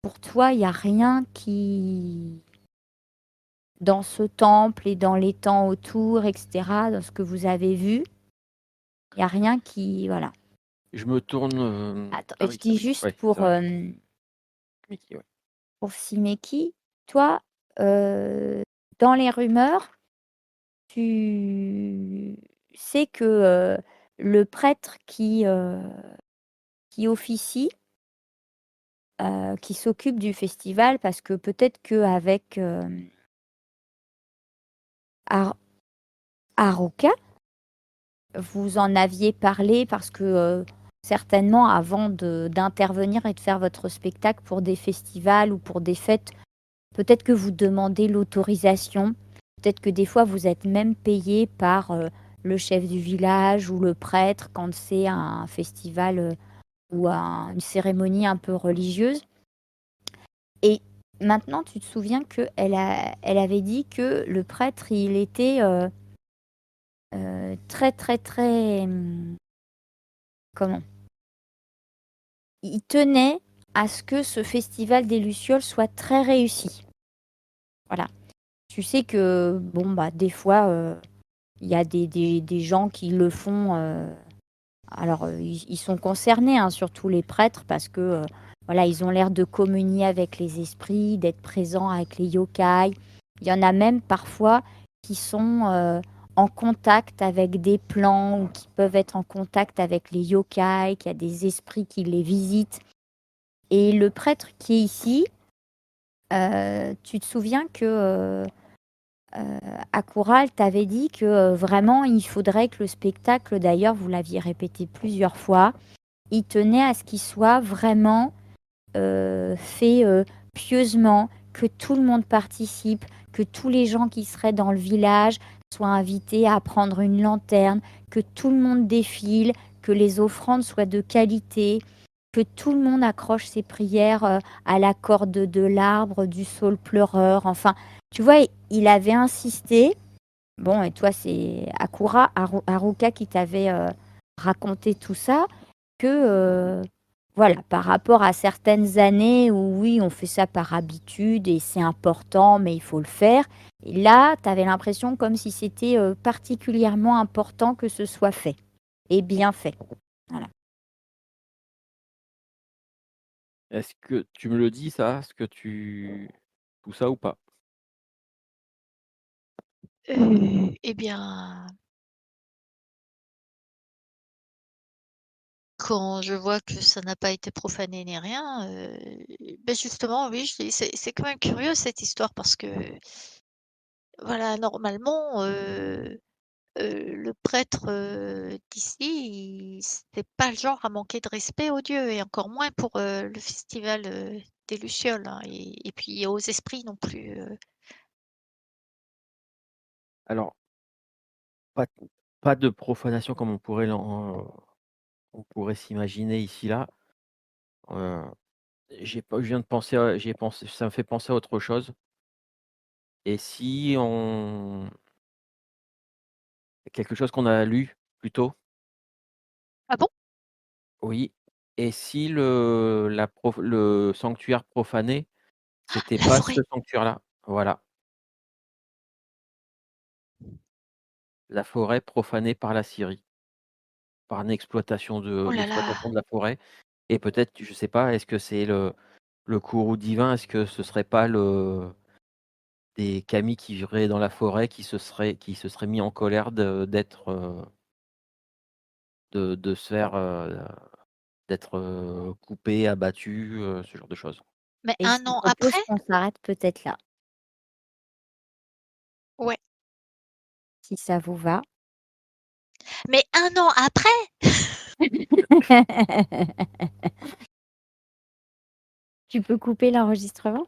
pour toi, il y a rien qui dans ce temple et dans les temps autour et cetera, dans ce que vous avez vu, il y a rien qui voilà. Je me tourne, Attends, ah je oui, c'est dis vrai. juste Ouais, c'est vrai. Mickey, ouais. pour Simeki, toi, dans les rumeurs, tu sais que, le prêtre qui officie, qui s'occupe du festival parce que peut-être qu'avec, Har Haruka, vous en aviez parlé parce que, certainement avant d'intervenir et de faire votre spectacle pour des festivals ou pour des fêtes, peut-être que vous demandez l'autorisation. Peut-être que des fois vous êtes même payé par, le chef du village ou le prêtre quand c'est un festival, ou une cérémonie un peu religieuse et maintenant tu te souviens qu'elle avait dit que le prêtre il était, très, très, très, comment? Il tenait à ce que ce festival des lucioles soit très réussi. Voilà. Tu sais que, bon, bah, des fois, il y a des gens qui le font, alors, ils sont concernés, hein, surtout les prêtres parce que, voilà, ils ont l'air de communier avec les esprits, d'être présents avec les yokai. Il y en a même parfois qui sont, en contact avec des plans ou qui peuvent être en contact avec les yokai, qu'il y a des esprits qui les visitent et le prêtre qui est ici, tu te souviens que, Akura, elle t'avait dit que, vraiment il faudrait que le spectacle d'ailleurs, vous l'aviez répété plusieurs fois, il tenait à ce qu'il soit vraiment, fait, pieusement, que tout le monde participe, que tous les gens qui seraient dans le village soient invités à prendre une lanterne, que tout le monde défile, que les offrandes soient de qualité, que tout le monde accroche ses prières, à la corde de l'arbre, du saule pleureur, enfin, tu vois? Il avait insisté. Bon et toi, c'est Haruka qui t'avait, raconté tout ça, que, voilà, par rapport à certaines années où oui, on fait ça par habitude et c'est important, mais il faut le faire. Et là, tu avais l'impression comme si c'était, particulièrement important que ce soit fait et bien fait. Voilà. Est-ce que tu me le dis ça? Est-ce que tu tout ça ou pas? Eh bien, quand je vois que ça n'a pas été profané ni rien, justement, oui, je dis c'est quand même curieux cette histoire parce que, voilà, normalement, le prêtre, d'ici, c'est pas le genre à manquer de respect aux dieux et encore moins pour, le festival, des lucioles, hein et puis aux esprits non plus, Alors, pas pas de profanation comme on pourrait s'imaginer ici, là. Heu, j'ai pas je viens de penser à j'y ai pensé, ça me fait penser à autre chose. Et si on quelque chose qu'on a lu plus tôt, Ah bon? oui, et si le sanctuaire profané, c'était La pas forêt? ce sanctuaire-là? Voilà, la forêt profanée par la Syrie, par Oh là là! l'exploitation de la forêt. Et peut-être, je sais pas, est-ce que c'est le courroux divin? Est-ce que ce serait pas des Kami qui vivraient dans la forêt qui se seraient mis en colère d'être, de se faire, d'être, coupés, abattus, ce genre de choses. Mais Et je 1 vous an propose après? qu'on s'arrête peut-être là, Ouais. si ça vous va. Mais 1 an après? Tu peux couper l'enregistrement?